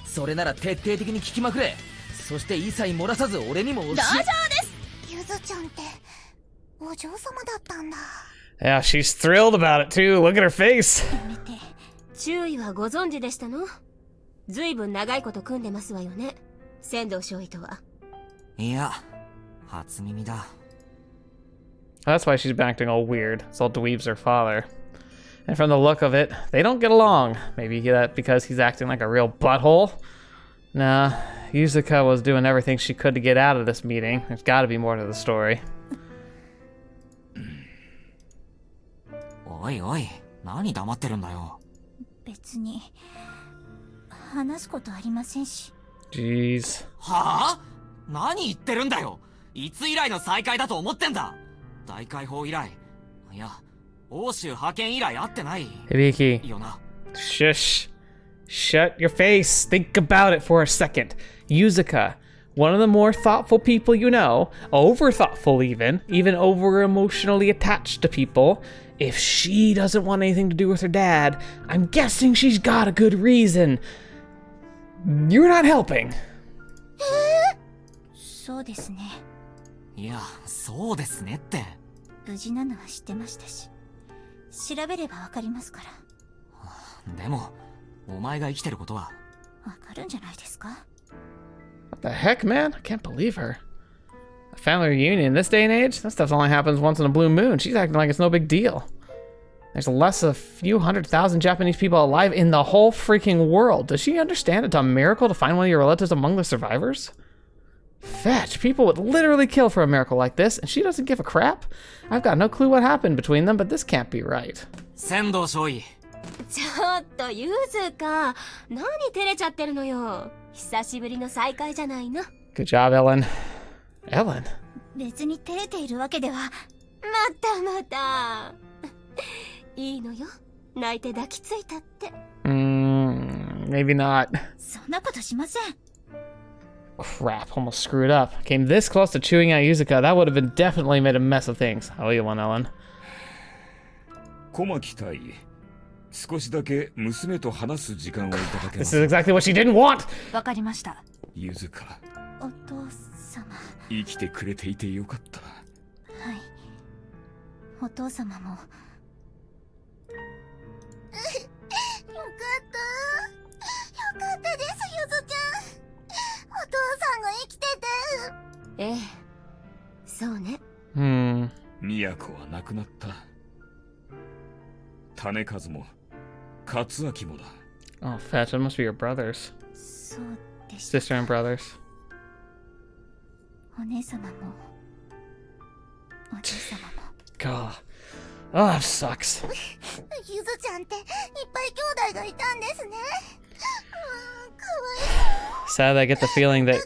それなら徹底的に聞きまくれ。そして一切漏らさず俺にも教え。大丈夫です。ゆずちゃんってお嬢様だったんだ。 Yeah, she's thrilled about it too. Look at her face. やめて。注意はご存知でしたの？ずいぶん長いこと組んでますわよね、仙道少尉とは。いや、初耳だ。That's why she's been acting all weird. So dweeb's her father. And from the look of it, they don't get along. Maybe that because he's acting like a real butthole? Nah, Yuzuka was doing everything she could to get out of this meeting. There's gotta be more to the story. おいおい、何黙ってるんだよ。別に話すことありませんし。 Jeez. はあ？何言ってるんだよ。いつ以来の再会だと思ってんだ。大解放以来、いや、欧州派遣以来会ってない。 Hibiki. よな。 Shush. Shut your face. Think about it for a second. Yuzuka, one of the more thoughtful people you know, over thoughtful even over emotionally attached to people. If she doesn't want anything to do with her dad, I'm guessing she's got a good reason. You're not helping. そうですね。いや、そうですねって。無事なのは知ってましたし、調べればわかりますから。でも、お前が生きてることはわかるんじゃないですか？ What the heck, man? I can't believe her. A family reunion in this day and age? That stuff only happens once in a blue moon. She's acting like it's no big deal. There's less a few 100,000 Japanese people alive in the whole freaking world. Does she understand it's a miracle to find one of your relatives among the survivors? Fetch, people would literally kill for a miracle like this, and she doesn't give a crap? I've got no clue what happened between them, but this can't be right. 仙道少尉。ちょっとゆずか、何照れちゃってるのよ。久しぶりの再会じゃないの。 Good job, Ellen. Ellen? 別に照れているわけでは。また。いいのよ。泣いて抱きついたって。Maybe not. そんなことしません。Crap, almost screwed up. Came this close to chewing out Yuzuka. That would have been definitely made a mess of things. I'll leave one, Ellen. 小牧隊、少しだけ娘と話す時間をいただけま This す is exactly what she didn't want! わかりました。ゆずか、お父様。生きてくれていてよかった。はい。お父様も。よかったです、ゆずちゃん。お父さんがええ、そうね。Hmm. 都は亡くなった。種数も勝明もだ。 Oh, fetch. It must be your brothers. そうでした。 Sister and brothers. お姉様もおじい様も。 God. Oh, that sucks. ゆずちゃんっていっぱい兄弟がいたんですね。Sad, I get the feeling that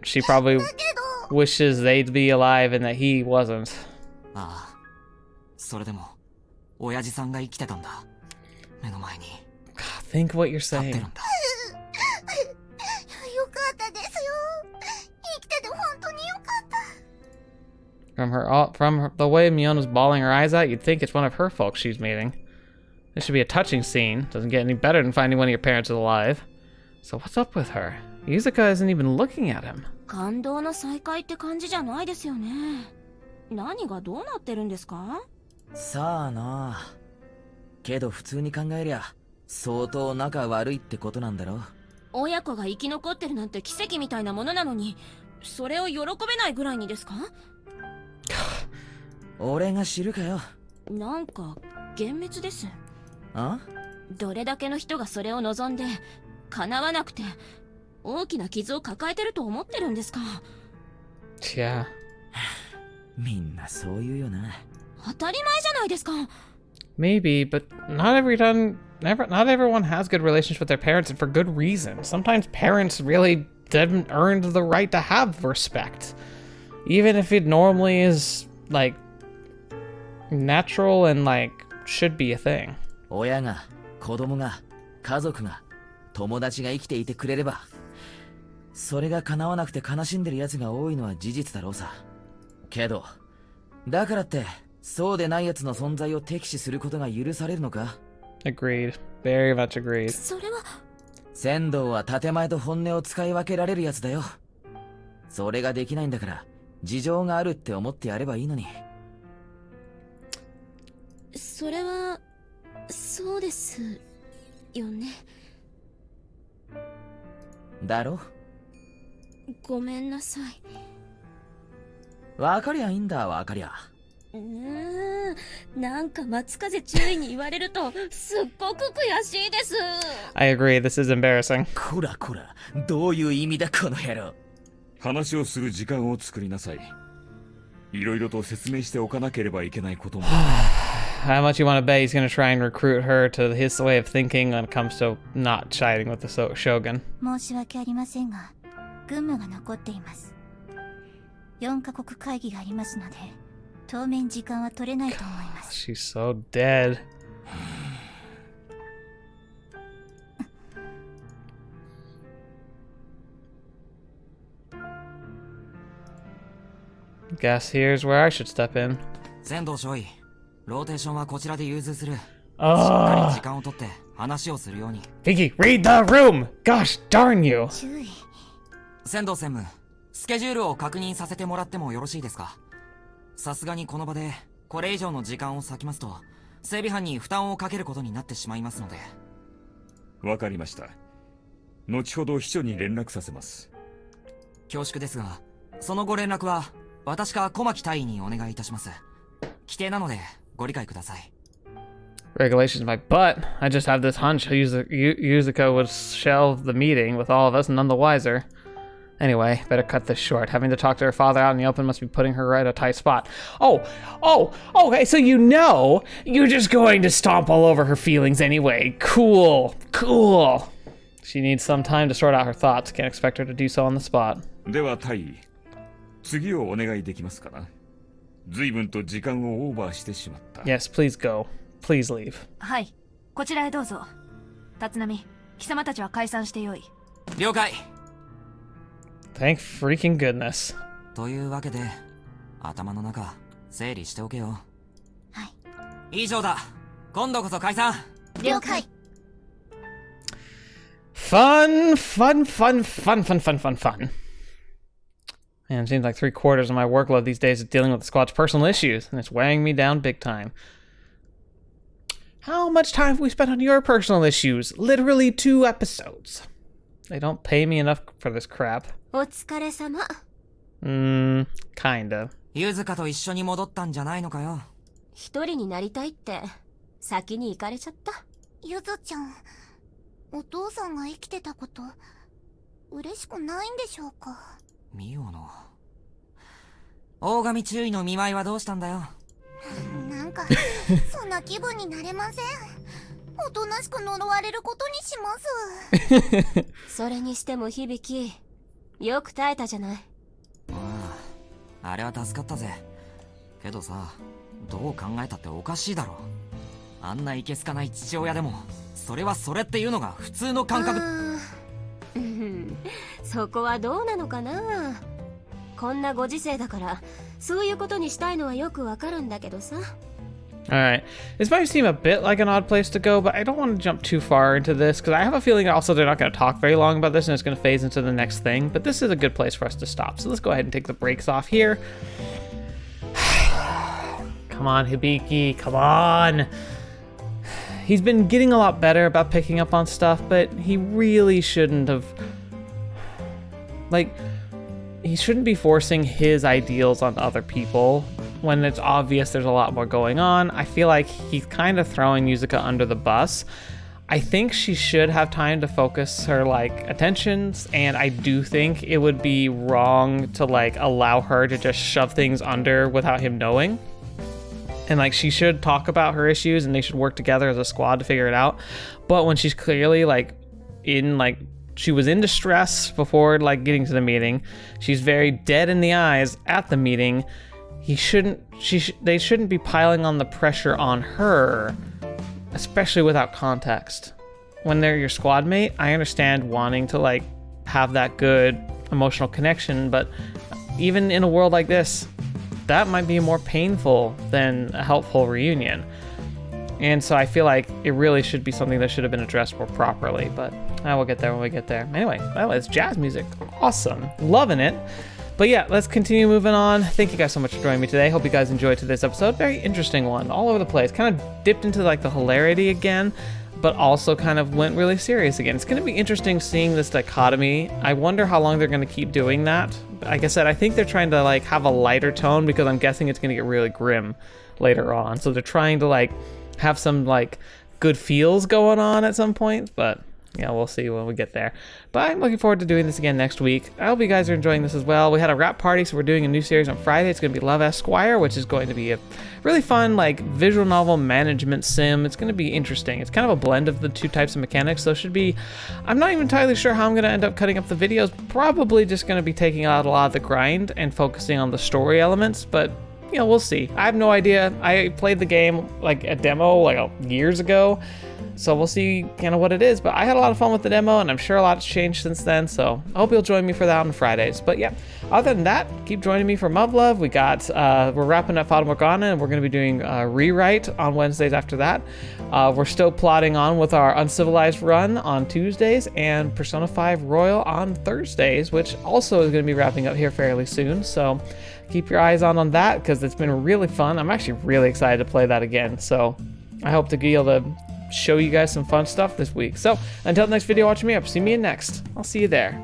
she probably wishes they'd be alive and that he wasn't. ああ、それでも親父さんが生きてたんだ。目の前に God, think what you're 立って saying. るんだ。よかったですよ。生きてて本当によかった。 From the way Miona's bawling her eyes out, you'd think it's one of her folks she's meeting. This should be a touching scene. Doesn't get any better than finding one of your parents is alive. So what's up with her? Yuzuka isn't even looking at him. 感動の再会って感じじゃないですよね。何がどうなってるんですか？さあな。けど普通に考えりゃ相当仲悪いってことなんだろ。親子が生き残ってるなんて奇跡みたいなものなのに、それを喜べないぐらいにですか？俺が知るかよ。なんか幻滅です。あ？どれだけの人がそれを望んで叶わなくて大きな傷を抱えてると思ってるんですか？ Yeah. みんなそう言うよな。当たり前じゃないですか。 Maybe, but not everyone has good relations with their parents, and for good reason. Sometimes parents really haven't earned the right to have respect, even if it normally is like natural and like should be a thing. 親が、子供が、家族が、友達が生きていてくれれば、それが叶わなくて悲しんでる奴が多いのは事実だろうさ。けど、だからって、そうでない奴の存在を敵視することが許されるのか？ Agreed. Very much agreed. それは仙道は建前と本音を使い分けられるやつだよ。それができないんだから、事情があるって思ってやればいいのに。それはそうですよね。だろ？ごめんなさい。わかりゃいいんだ、わかりゃ。なんか松風注意に言われるとすっごく悔しいです。 I agree. This is embarrassing. こらこら、どういう意味だこの野郎。話をする時間を作りなさい。いろいろと説明しておかなければいけないことも。 How much you want to bet he's going to try and recruit her to his way of thinking when it comes to not siding with the shogun? 申し訳ありませんが、軍務が残っています。4カ国会議がありますので、当面時間は取れないと思います。 She's so dead. Guess here's where I should step in. 仙道少尉、ローテーションはこちらで融通する。しっかり Oh, 時間をとって話をするように。 Vicky, read the room! Gosh darn you! 注意。仙道専務、スケジュールを確認させてもらってもよろしいですか？さすがにこの場でこれ以上の時間を割きますと整備班に負担をかけることになってしまいますので。わかりました。後ほど秘書に連絡させます。恐縮ですが、そのご連絡は私か小牧大尉にお願いいたします。規定なのでご理解ください。 Regulations my butt. I just have this hunch Yuzuka would shelve the meeting with all of us, none the wiser. Anyway, better cut this short. Having to talk to her father out in the open must be putting her right in a tight spot. Okay, so you're just going to stomp all over her feelings anyway. Cool. She needs some time to sort out her thoughts. Can't expect her to do so on the spot. では大尉、次をお願いできますかな。随分と時間をオーバーしてしまった。 Yes, please go. Please leave. はい、こちらへどうぞ。立浪、貴様たちは解散してよい。了解。 Thank freaking goodness. というわけで頭の中整理しておけよ。はい。以上だ。今度こそ解散。了解。Fun. Man, it seems like 3/4 of my workload these days is dealing with the squad's personal issues, and it's weighing me down big time. How much time have we spent on your personal issues? Literally 2 episodes. They don't pay me enough for this crap. お疲れ様。Kinda. ユズカと一緒に戻ったんじゃないのかよ。一人になりたいって先に行かれちゃった。ゆずちゃん、お父さんが生きてたこと嬉しくないんでしょうか。ミオの大神注意の見舞いはどうしたんだよ。なんかそんな気分になれません。おとなしく呪われることにします。それにしても響、よく耐えたじゃない。ああ、あれは助かったぜ。けどさ、どう考えたっておかしいだろ。あんないけすかない父親でもそれはそれっていうのが普通の感覚。そこはどうなのかな。こんなご時世だからそういうことにしたいのはよくわかるんだけどさ。Alright, this might seem a bit like an odd place to go, but I don't want to jump too far into this, because I have a feeling also they're not going to talk very long about this and it's going to phase into the next thing, but this is a good place for us to stop. So let's go ahead and take the brakes off here. Come on, Hibiki, come on! He's been getting a lot better about picking up on stuff, but he really shouldn't have... Like, he shouldn't be forcing his ideals on other people when it's obvious there's a lot more going on. I feel like he's kind of throwing Yuzuka under the bus. I think she should have time to focus her, like, attentions, and I do think it would be wrong to, like, allow her to just shove things under without him knowing. And, like, she should talk about her issues and they should work together as a squad to figure it out. But when she's clearly, like, she was in distress before, like, getting to the meeting. She's very dead in the eyes at the meeting. They shouldn't be piling on the pressure on her, especially without context. When they're your squad mate, I understand wanting to, like, have that good emotional connection, but even in a world like this, that might be more painful than a helpful reunion. And so I feel like it really should be something that should have been addressed more properly, but we'll get there when we get there. Anyway, it's jazz music. Awesome. Loving it. But yeah, let's continue moving on. Thank you guys so much for joining me today. Hope you guys enjoyed today's episode. Very interesting one, all over the place. Kind of dipped into, like, the hilarity again, but also kind of went really serious again. It's going to be interesting seeing this dichotomy. I wonder how long they're going to keep doing that. Like I said, I think they're trying to, like, have a lighter tone because I'm guessing it's going to get really grim later on. So they're trying to, like, have some, like, good feels going on at some point, but yeah, we'll see when we get there. But I'm looking forward to doing this again next week. I hope you guys are enjoying this as well. We had a wrap party, so we're doing a new series on Friday. It's going to be Love Esquire, which is going to be a really fun, like, visual novel management sim. It's going to be interesting. It's kind of a blend of the two types of mechanics, so it should be... I'm not even entirely sure how I'm going to end up cutting up the videos. Probably just going to be taking out a lot of the grind and focusing on the story elements, but... you know, we'll see. I have no idea. I played the game, like, a demo, like, years ago, so we'll see kind of what it is. But I had a lot of fun with the demo, and I'm sure a lot's changed since then, so I hope you'll join me for that on Fridays. But yeah, other than that, keep joining me for Muv-Luv. We're wrapping up Fata Morgana, and we're going to be doing Rewrite on Wednesdays after that. We're still plodding on with our Uncivilized run on Tuesdays, and Persona 5 Royal on Thursdays, which also is going to be wrapping up here fairly soon, so keep your eyes on that, because it's been really fun. I'm actually really excited to play that again, so I hope to be able to show you guys some fun stuff this week. So until the next video, watch me up. See me in next. I'll see you there.